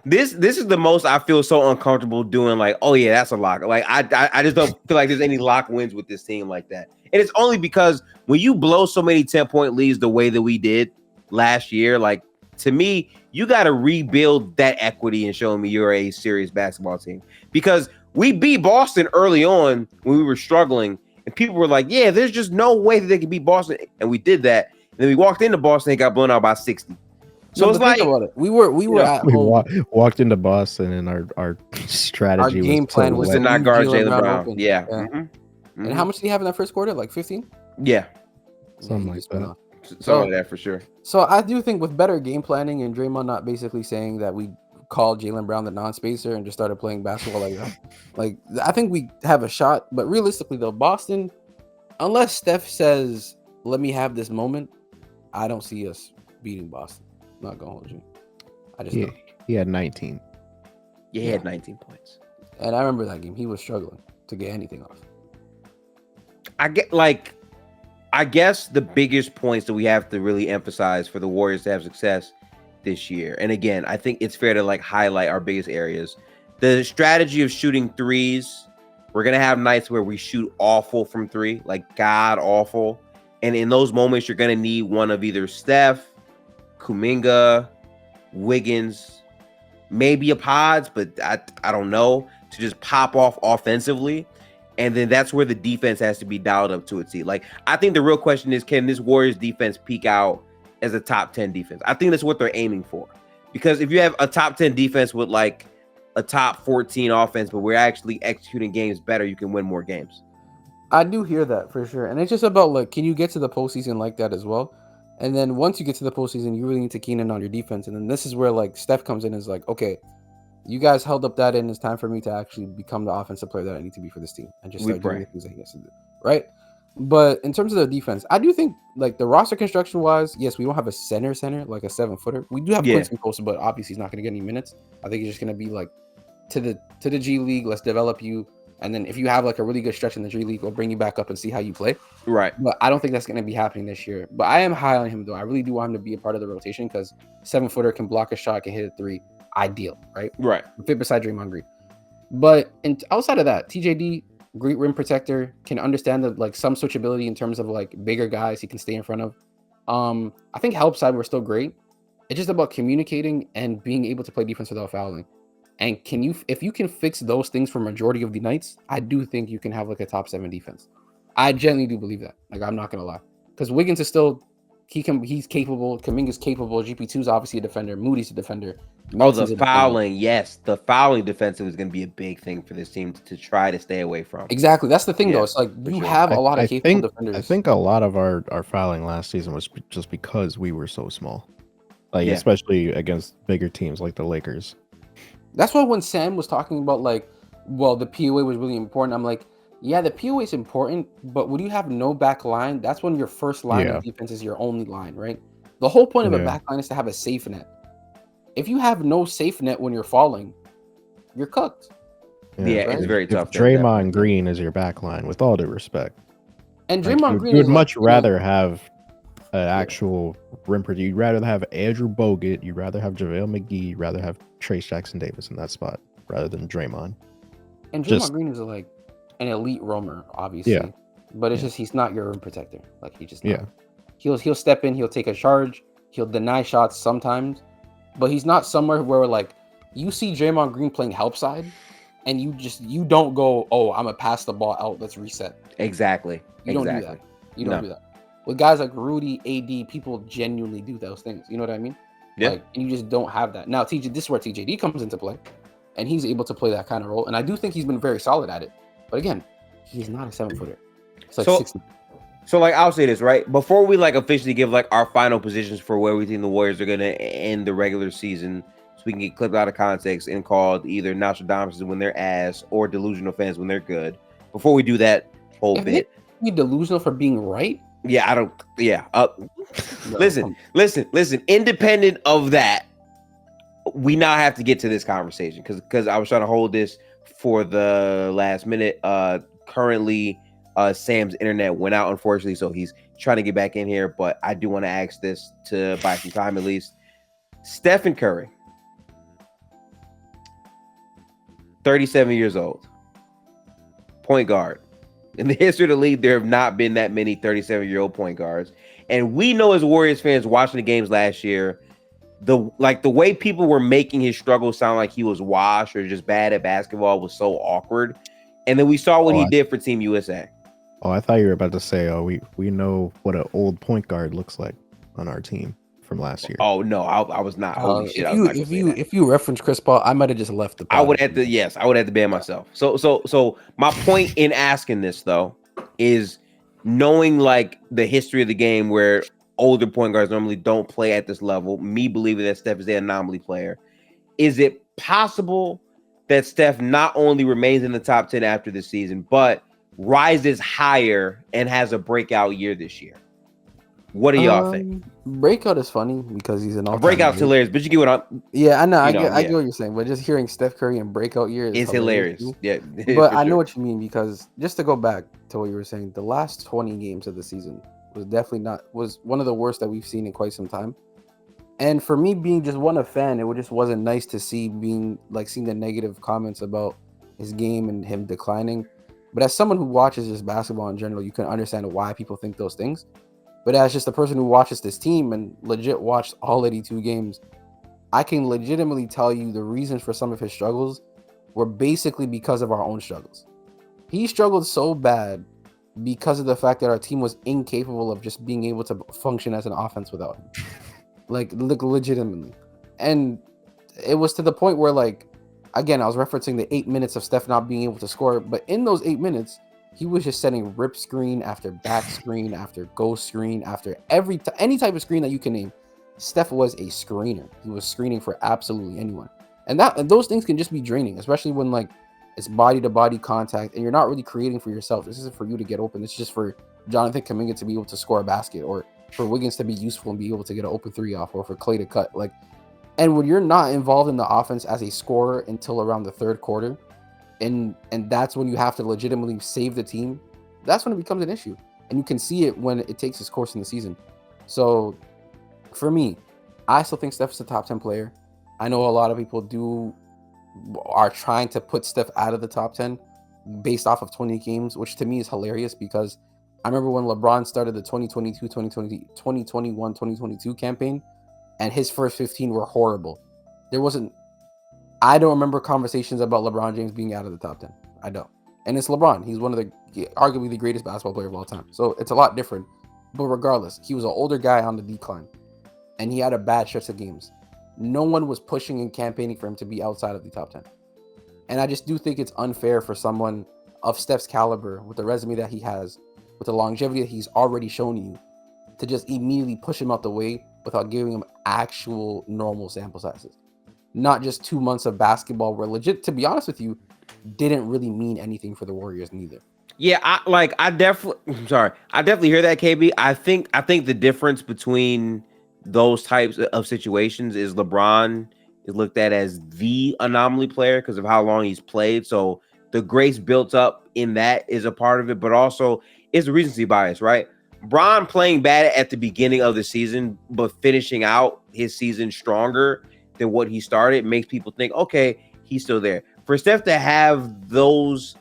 this is the most I feel so uncomfortable doing. Like, oh yeah, that's a lock. Like I just don't feel like there's any lock wins with this team like that. And it's only because when you blow so many 10-point leads the way that we did last year, like to me, you got to rebuild that equity and show me you're a serious basketball team. Because we beat Boston early on when we were struggling, and people were like, yeah, there's just no way that they can beat Boston. And we did that. And then we walked into Boston and got blown out by 60. So it's like we were at home. Walked into Boston and our strategy, our game plan was to not guard Jaylen Brown. Open. Yeah. Mm-hmm. And how much did he have in that first quarter? Like 15? Yeah. Something like that. Something like that for sure. So I do think with better game planning and Draymond not basically saying that we called Jaylen Brown the non-spacer and just started playing basketball like that, like I think we have a shot. But realistically though, Boston, unless Steph says, let me have this moment, I don't see us beating Boston. I'm not gonna hold you. I just don't. He had 19. Yeah, he had 19 points. And I remember that game. He was struggling to get anything off. I guess the biggest points that we have to really emphasize for the Warriors to have success this year, and again, I think it's fair to like highlight our biggest areas. The strategy of shooting threes. We're gonna have nights where we shoot awful from 3, like god awful, and in those moments, you're gonna need one of either Steph, Kuminga, Wiggins, maybe a Pods, but I don't know, to just pop off offensively. And then that's where the defense has to be dialed up to its seat. Like, I think the real question is, can this Warriors defense peak out as a top 10 defense? I think that's what they're aiming for. Because if you have a top 10 defense with like a top 14 offense, but we're actually executing games better, you can win more games. I do hear that for sure. And it's just about, like, can you get to the postseason like that as well? And then once you get to the postseason, you really need to keen in on your defense. And then this is where, like, Steph comes in and is like, okay, you guys held up that end. It's time for me to actually become the offensive player that I need to be for this team and just start doing the things that he has to do. Right? But in terms of the defense, I do think, like, the roster construction wise, yes, we don't have a center, like a 7-footer. We do have Quincy Post, but obviously he's not going to get any minutes. I think he's just going to be like to the G League. Let's develop you. And then if you have like a really good stretch in the G League, we'll bring you back up and see how you play. Right. But I don't think that's going to be happening this year. But I am high on him, though. I really do want him to be a part of the rotation because 7-footer can block a shot, can hit a three. Ideal, right? Right. Fit beside Draymond Green. But outside of that, TJD, great rim protector, can understand the, like, some switchability in terms of like bigger guys he can stay in front of. I think help side we're still great. It's just about communicating and being able to play defense without fouling. And if you can fix those things for majority of the nights, I do think you can have like a top 7 defense. I genuinely do believe that. Like, I'm not gonna lie, because Wiggins is still he's capable. Kuminga's capable. GP2 is obviously a defender. Moody's a defender. The fouling, yes, the fouling defensive is going to be a big thing for this team to try to stay away from. Exactly, that's the thing though. It's like you have a lot of capable defenders. I think a lot of our fouling last season was just because we were so small, like especially against bigger teams like the Lakers. That's why when Sam was talking about, like, well, the POA was really important, I'm like, yeah, the POA is important, but when you have no back line, that's when your first line of defense is your only line, right? The whole point of a back line is to have a safe net. If you have no safe net when you're falling, you're cooked. Yeah, right? It's very tough. If Draymond Green is your back line, with all due respect. And Draymond Green, you would much rather have an actual rim protector. You'd rather have Andrew Bogut. You'd rather have JaVale McGee. You'd rather have Trace Jackson Davis in that spot rather than Draymond. And Draymond Green is like an elite roamer, obviously. Yeah. But it's just he's not your rim protector. Like, he just not. He'll step in, he'll take a charge, he'll deny shots sometimes, but he's not somewhere where, like, you see Draymond Green playing help side and you don't go, oh, I'm gonna pass the ball out, let's reset. Exactly. You don't do that. You don't do that. With guys like Rudy, AD, people genuinely do those things. You know what I mean? Yeah. Like, and you just don't have that. Now, this is where TJD comes into play, and he's able to play that kind of role. And I do think he's been very solid at it. But again, he's not a 7-footer. It's like 60. So, like, I'll say this, right? Before we, like, officially give, like, our final positions for where we think the Warriors are going to end the regular season, so we can get clipped out of context and called either Nostradamus when they're ass or delusional fans when they're good. Before we do that whole bit. Be delusional for being right? Yeah, I don't. Yeah. Listen. Independent of that, we now have to get to this conversation because I was trying to hold this for the last minute. Currently, Sam's internet went out, unfortunately, so he's trying to get back in here. But I do want to ask this to buy some time at least. Stephen Curry, 37 years old, point guard. In the history of the league, there have not been that many 37-year-old point guards. And we know as Warriors fans watching the games last year, the way people were making his struggle sound like he was washed or just bad at basketball was so awkward. And then we saw what he did for Team USA. Oh, I thought you were about to say, we know what an old point guard looks like on our team from last year. Oh no, I was not. Holy shit! If you reference Chris Paul, I might have just left the. I would have to ban myself. So my point in asking this though is knowing like the history of the game where older point guards normally don't play at this level. Me believing that Steph is the anomaly player. Is it possible that Steph not only remains in the top 10 after this season, but rises higher and has a breakout year this year? What do y'all think? Breakout is funny because he's an all-time breakout's hilarious, but you get what I'm. Yeah, I know. I get what you're saying, but just hearing Steph Curry in breakout year is hilarious. Yeah, but I know what you mean because just to go back to what you were saying, the last 20 games of the season was one of the worst that we've seen in quite some time. And for me, being just a fan, it just wasn't nice to see seeing the negative comments about his game and him declining. But as someone who watches just basketball in general, you can understand why people think those things. But as just a person who watches this team and legit watched all 82 games, I can legitimately tell you the reasons for some of his struggles were basically because of our own struggles. He struggled so bad because of the fact that our team was incapable of just being able to function as an offense without him. Like legitimately. And it was to the point where, like, again, I was referencing the 8 minutes of Steph not being able to score, but in those 8 minutes, he was just setting rip screen after back screen after ghost screen after any type of screen that you can name. Steph was a screener. He was screening for absolutely anyone. And those things can just be draining, especially when, like, it's body to body contact and you're not really creating for yourself. This isn't for you to get open. It's just for Jonathan Kuminga to be able to score a basket, or for Wiggins to be useful and be able to get an open three off, or for Clay to cut. Like, and when you're not involved in the offense as a scorer until around the third quarter, and that's when you have to legitimately save the team, that's when it becomes an issue. And you can see it when it takes its course in the season. So for me, I still think Steph's a top 10 player. I know a lot of people are trying to put Steph out of the top 10 based off of 20 games, which to me is hilarious, because I remember when LeBron started the 2021-2022 campaign, and his first 15 were horrible. I don't remember conversations about LeBron James being out of the top 10. I don't. And it's LeBron. He's arguably the greatest basketball player of all time. So it's a lot different. But regardless, he was an older guy on the decline, and he had a bad stretch of games. No one was pushing and campaigning for him to be outside of the top 10. And I just do think it's unfair for someone of Steph's caliber, with the resume that he has, with the longevity that he's already shown you, to just immediately push him out the way without giving him actual normal sample sizes. Not just 2 months of basketball where, legit, to be honest with you, didn't really mean anything for the Warriors neither. Yeah, I definitely hear that, KB. I think the difference between those types of situations is LeBron is looked at as the anomaly player because of how long he's played. So the grace built up in that is a part of it, but also it's a recency bias, right? Bron playing bad at the beginning of the season, but finishing out his season stronger than what he started makes people think, okay, he's still there. For Steph to have those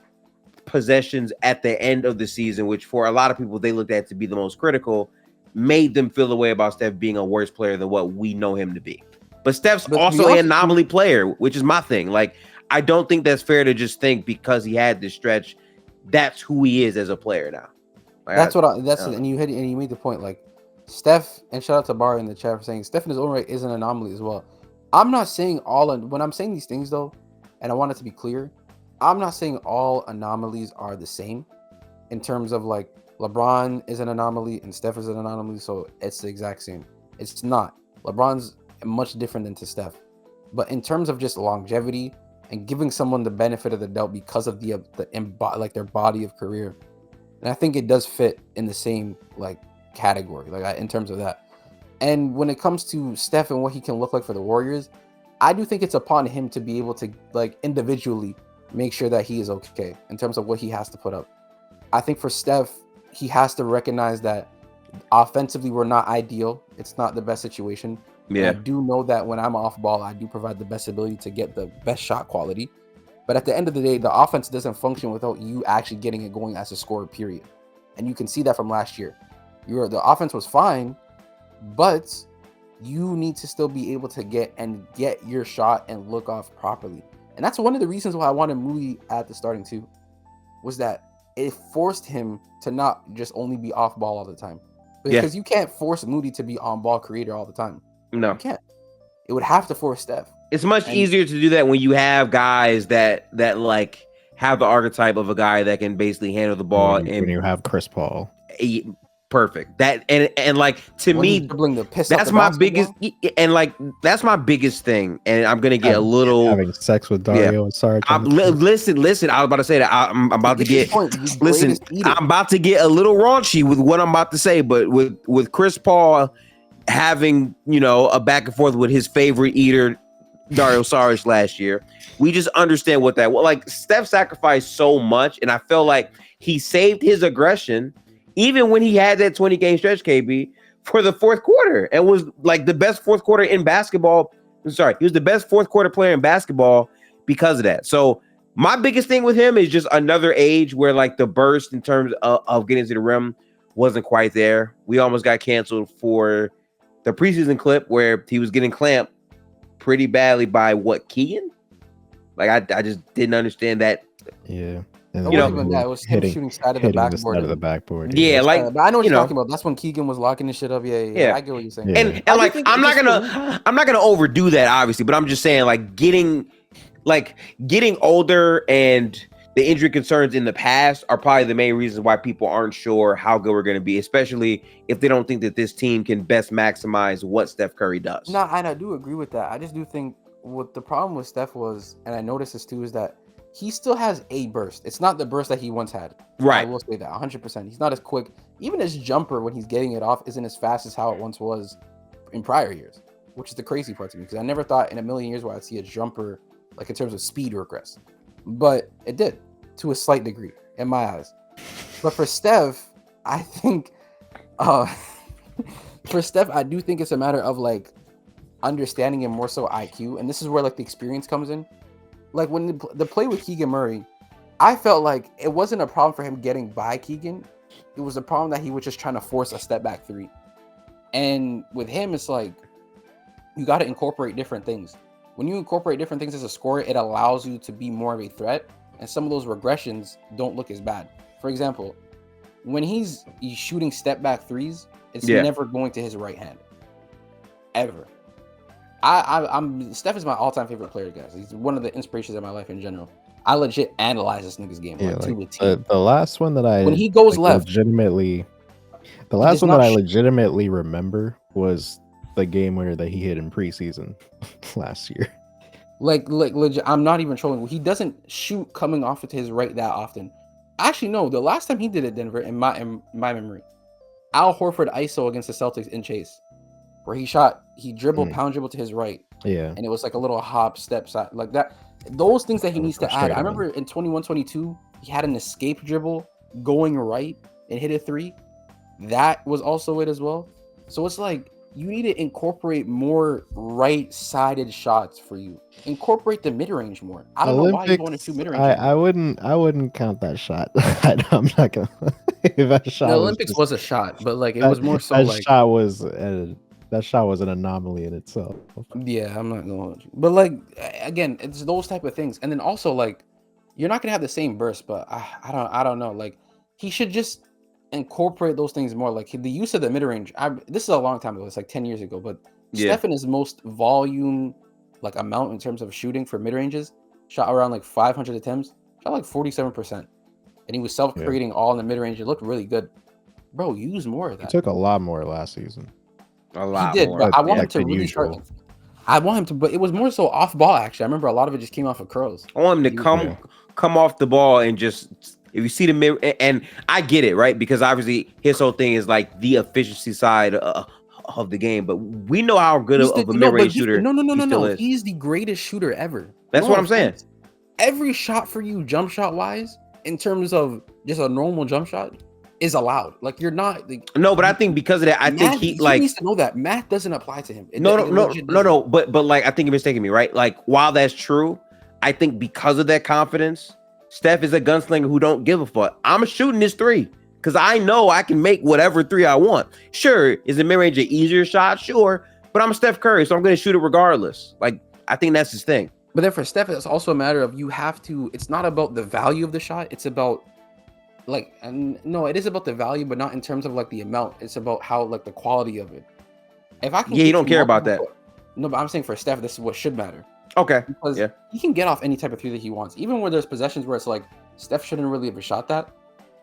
possessions at the end of the season, which for a lot of people they looked at to be the most critical, made them feel the way about Steph being a worse player than what we know him to be. But Steph's also an anomaly player, which is my thing. Like, I don't think that's fair to just think because he had this stretch, that's who he is as a player now. Like, and you made the point, like, Steph, and shout out to Bar in the chat for saying Steph in his own right is an anomaly as well. I'm not saying when I'm saying these things though, and I want it to be clear, I'm not saying all anomalies are the same in terms of, like, LeBron is an anomaly and Steph is an anomaly, so it's the exact same. It's not. LeBron's much different than to Steph. But in terms of just longevity and giving someone the benefit of the doubt because of their body of career, and I think it does fit in the same, like, category, like, in terms of that. And when it comes to Steph and what he can look like for the Warriors, I do think it's upon him to be able to, like, individually make sure that he is okay in terms of what he has to put up. I think for Steph, he has to recognize that offensively we're not ideal. It's not the best situation. Yeah. I do know that when I'm off ball, I do provide the best ability to get the best shot quality. But at the end of the day, the offense doesn't function without you actually getting it going as a scorer, period. And you can see that from last year. The offense was fine, but you need to still be able to get your shot and look off properly. And that's one of the reasons why I wanted Moody at the starting too, was that it forced him to not just only be off ball all the time. Because you can't force Moody to be on ball creator all the time. No. You can't. It would have to force Steph. It's much easier to do that when you have guys that like have the archetype of a guy that can basically handle the ball. When you have Chris Paul. Perfect. That and like, to me, that's my biggest that's my biggest thing. And I'm gonna get a little having sex with Dario and Sarge. Listen. I was about to say that I'm about to get I'm about to get a little raunchy with what I'm about to say, but with Chris Paul having, a back and forth with his favorite eater, Dario Saric, last year, we just understand what that was. Like, Steph sacrificed so much, and I felt like he saved his aggression even when he had that 20-game stretch, KB, for the fourth quarter, and was like the best fourth quarter in basketball. He was the best fourth quarter player in basketball because of that. So my biggest thing with him is just another age where, like, the burst in terms of getting to the rim wasn't quite there. We almost got canceled for the preseason clip where he was getting clamped pretty badly by Keegan? Like I just didn't understand that. Yeah. It And wasn't even that. It was him hitting, shooting side of the hitting the backboard. side of the backboard. Yeah, like but I know what you you're know. talking about. That's when Keegan was locking this shit up. Yeah. Yeah. I get what you're saying. Yeah. And I like think I'm not just gonna overdo that, obviously, but I'm just saying like getting older and the injury concerns in the past are probably the main reasons why people aren't sure how good we're going to be, especially if they don't think that this team can best maximize what Steph Curry does. No, and I do agree with that. I just do think what the problem with Steph was, and I noticed this too, is that he still has a burst. It's not the burst that he once had. Right. I will say that 100%. He's not as quick. Even his jumper, when he's getting it off, isn't as fast as how it once was in prior years, which is the crazy part to me, because I never thought in a million years where I'd see a jumper, like in terms of speed, regress. But it did, to a slight degree, in my eyes. But for Steph, I think, for Steph, I do think it's a matter of like understanding and more so IQ. And this is where like the experience comes in. Like when the play with Keegan Murray, I felt like it wasn't a problem for him getting by Keegan. It was a problem that he was just trying to force a step back three. And with him, it's like you got to incorporate different things. When you incorporate different things as a scorer, it allows you to be more of a threat. And some of those regressions don't look as bad. For example, when he's shooting step back threes, it's never going to his right hand. Ever. I'm Steph is my all-time favorite player, guys. He's one of the inspirations in my life in general. I legit analyze this nigga's game. Yeah, like, the last one that I when he goes left, legitimately, the last one that I legitimately remember was the game where that he hit in preseason last year. Like legit, I'm not even trolling. He doesn't shoot coming off of his right that often. Actually, no. The last time he did it, Denver, in my memory, Al Horford ISO against the Celtics in Chase, where he dribbled, pound dribble to his right. Yeah. And it was like a little hop, step side, like that. Those things that he needs to add. I remember in 21-22, he had an escape dribble going right and hit a three. That was also it as well. So it's like you need to incorporate more right-sided shots for you. Incorporate the mid-range more. I don't know why you want to shoot mid-range. I wouldn't count that shot. I'm not gonna. That shot the Olympics was a shot, but like it was more so like that shot was an anomaly in itself. Yeah, I'm not gonna hold you. But like again, it's those type of things. And then also like you're not gonna have the same burst, but I don't know. Like he should just incorporate those things more. Like the use of the mid-range. This is a long time ago, it's like 10 years ago, but Steph in his most volume like amount in terms of shooting for mid-ranges, shot around like 500 attempts, shot like 47%. And he was self-creating all in the mid-range. It looked really good. Bro, use more of that. He took a lot more last season. A lot he did, more. But I want him to really start. I want him to, but it was more so off ball. Actually, I remember a lot of it just came off of curls. I want him to come off the ball and just, if you see the mid, and I get it, right? Because obviously his whole thing is like the efficiency side of the game, but we know how good of a mid-range shooter. No. He's the greatest shooter ever. That's what I'm saying. Every shot for you, jump shot wise, in terms of just a normal jump shot, is allowed. Like you're not. Like, no, but I think because of that, I think he needs to know that math doesn't apply to him. No. But like I think you're mistaking me, right? Like while that's true, I think because of that confidence, Steph is a gunslinger who don't give a fuck. I'm shooting this three because I know I can make whatever three I want. Sure, is the mid-range an easier shot? Sure, but I'm Steph Curry, so I'm going to shoot it regardless. Like I think that's his thing. But then for Steph, it's also a matter of you have to. It's not about the value of the shot. It's about like, and no, it is about the value, but not in terms of like the amount. It's about how like the quality of it. If I can, you don't care about that. No, but I'm saying for Steph, this is what should matter. Okay. Because he can get off any type of three that he wants, even where there's possessions where it's like Steph shouldn't really have shot that.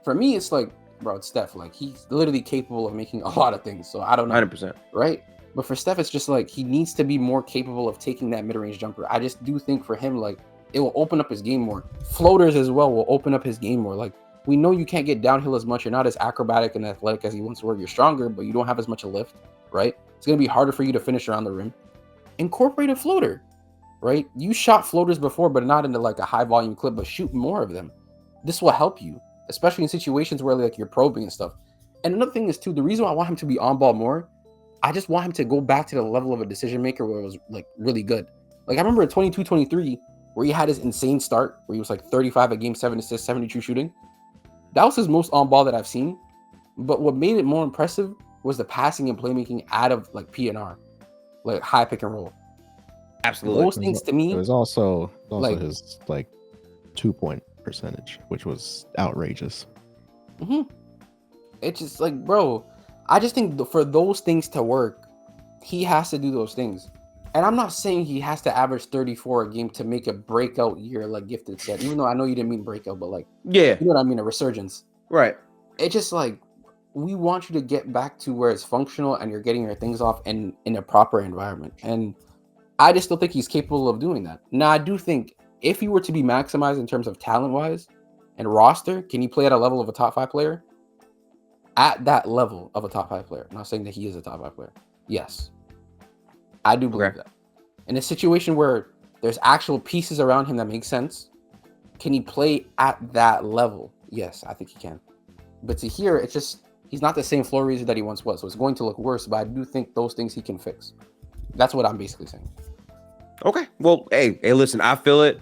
For me, it's like, bro, it's Steph. Like he's literally capable of making a lot of things. So I don't know. 100%. Right. But for Steph, it's just like he needs to be more capable of taking that mid-range jumper. I just do think for him, like it will open up his game more. Floaters as well will open up his game more. Like we know you can't get downhill as much. You're not as acrobatic and athletic as he once were. You're stronger, but you don't have as much a lift, right? It's going to be harder for you to finish around the rim. Incorporate a floater, right? You shot floaters before, but not into like a high volume clip, but shoot more of them. This will help you, especially in situations where like you're probing and stuff. And another thing is too, the reason why I want him to be on ball more, I just want him to go back to the level of a decision maker where it was like really good. Like I remember in 22-23 where he had his insane start where he was like 35 a game, 7 assists, 72 shooting. That was his most on ball that I've seen. But what made it more impressive was the passing and playmaking out of like PNR, like high pick and roll. Absolutely. Those things to me, It was also like- his like 2-point percentage, which was outrageous. it's just like, bro, I just think for those things to work, he has to do those things. And I'm not saying he has to average 34 a game to make a breakout year, like Gifted said, even though I know you didn't mean breakout, but like, Yeah. you know what I mean, a resurgence. Right. It's just like, we want you to get back to where it's functional and you're getting your things off in a proper environment. And I just still think he's capable of doing that. Now, I do think if he were to be maximized in terms of talent-wise and roster, can he play at a level of a top 5 player? At that level of a top 5 player. I'm not saying that he is a top 5 player. Yes. I do believe that. In a situation where there's actual pieces around him that make sense, can he play at that level? Yes, I think he can. But to here, it's just, he's not the same floor raiser that he once was. So it's going to look worse, but I do think those things he can fix. That's what I'm basically saying. Okay. Well, hey, listen, I feel it.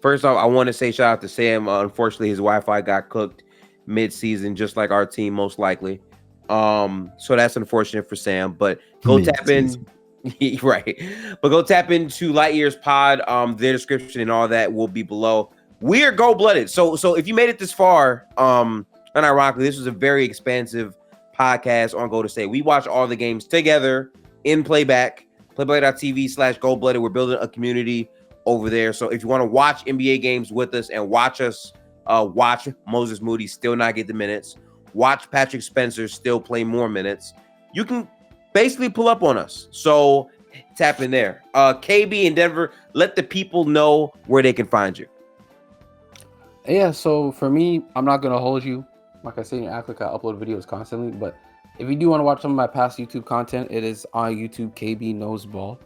First off, I want to say shout out to Sam. Unfortunately, his Wi-Fi got cooked mid-season, just like our team, most likely. So that's unfortunate for Sam. But go tap in. Right. But go tap into Lightyear's pod. Their description and all that will be below. We are gold-blooded. So if you made it this far, unironically, this was a very expansive podcast on Golden State. We watch all the games together in playback. Playboy.tv/goldblooded. We're building a community over there. So if you want to watch NBA games with us and watch us, watch Moses Moody still not get the minutes, watch Patrick Spencer still play more minutes, you can basically pull up on us. So tap in there. KB in Denver, let the people know where they can find you. Yeah, so for me, I'm not going to hold you. Like I say in Africa, I upload videos constantly, but if you do want to watch some of my past YouTube content, it is on YouTube, KB Knows Ball.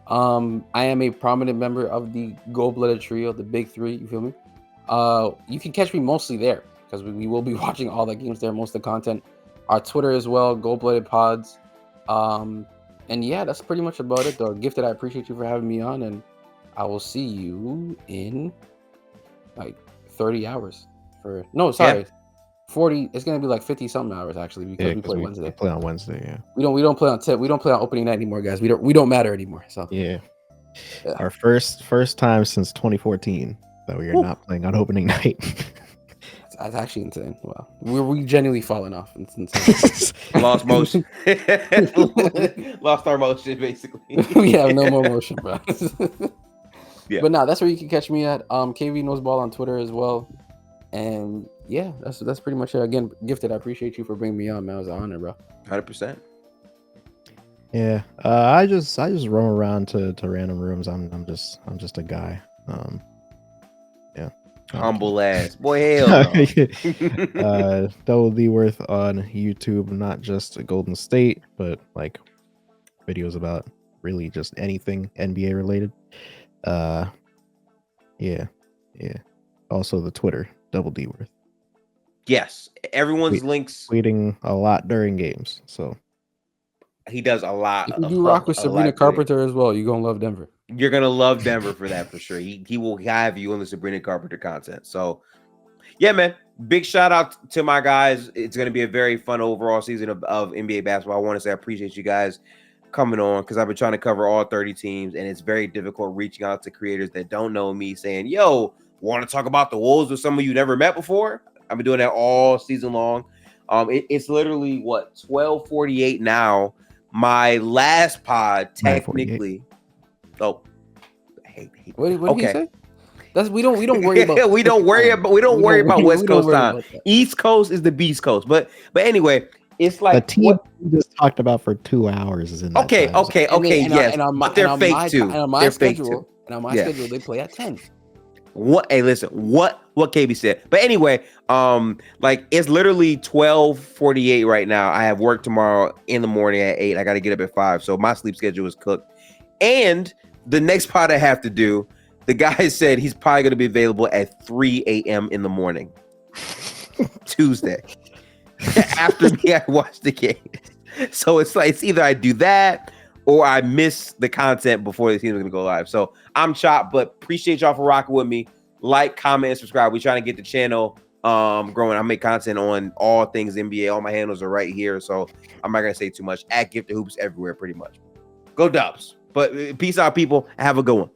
I am a prominent member of the Gold-Blooded Trio, the Big Three, you feel me? You can catch me mostly there, because we will be watching all the games there, most of the content. Our Twitter as well, Gold-Blooded Pods. And yeah, that's pretty much about it, though. Gifted, I appreciate you for having me on, and I will see you in, like, 30 hours. 40. It's gonna be like 50-something hours actually, because we play Wednesday. We play on Wednesday, yeah. We don't play on tip. We don't play on opening night anymore, guys. We don't matter anymore. So yeah. Our first time since 2014 that we are not playing on opening night. That's actually insane. Wow, we genuinely fallen off. It's insane. Lost motion. Lost our motion, basically. We have no more motion, bro. Yeah. But that's where you can catch me at. KV Knows Ball on Twitter as well. And yeah, that's pretty much it. Again, Gifted, I appreciate you for bringing me on, man. It was an honor, bro. 100%. Yeah, I just roam around to random rooms. I'm just a guy. Yeah. Humble ass boy. Hell no. Double D Worth on YouTube, not just Golden State, but like videos about really just anything NBA related. Yeah. Also the Twitter, Double D Worth. Yes, everyone's links. Tweeting a lot during games, so he does a lot. You do rock with Sabrina Carpenter as well. You're gonna love Denver. You're gonna love Denver for that for sure. He will have you on the Sabrina Carpenter content. So yeah, man. Big shout out to my guys. It's gonna be a very fun overall season of NBA basketball. I want to say I appreciate you guys coming on, because I've been trying to cover all 30 teams, and it's very difficult reaching out to creators that don't know me, saying, yo, want to talk about the Wolves with someone you never met before? I've been doing that all season long. It's literally 12:48 now. My last pod, technically. Oh, What did he say? We don't worry about. we don't worry about West Coast time. East Coast is the Beast Coast. But anyway, it's like the team we just talked about for 2 hours is in that okay. Yes, but they're fake too. And on my schedule, they play at 10. What? Hey, listen. What KB said. But anyway, like it's literally 12:48 right now. I have work tomorrow in the morning at 8. I got to get up at 5, so my sleep schedule is cooked. And the next pod I have to do, the guy said he's probably going to be available at 3 a.m. in the morning, Tuesday. After me, I watch the game. So it's like it's either I do that or I miss the content before the team's going to go live. So I'm chopped, but appreciate y'all for rocking with me. Like, comment, and subscribe. We're trying to get the channel growing. I make content on all things NBA. All my handles are right here, so I'm not going to say too much. At Gifted Hoops everywhere, pretty much. Go Dubs. But peace out, people. Have a good one.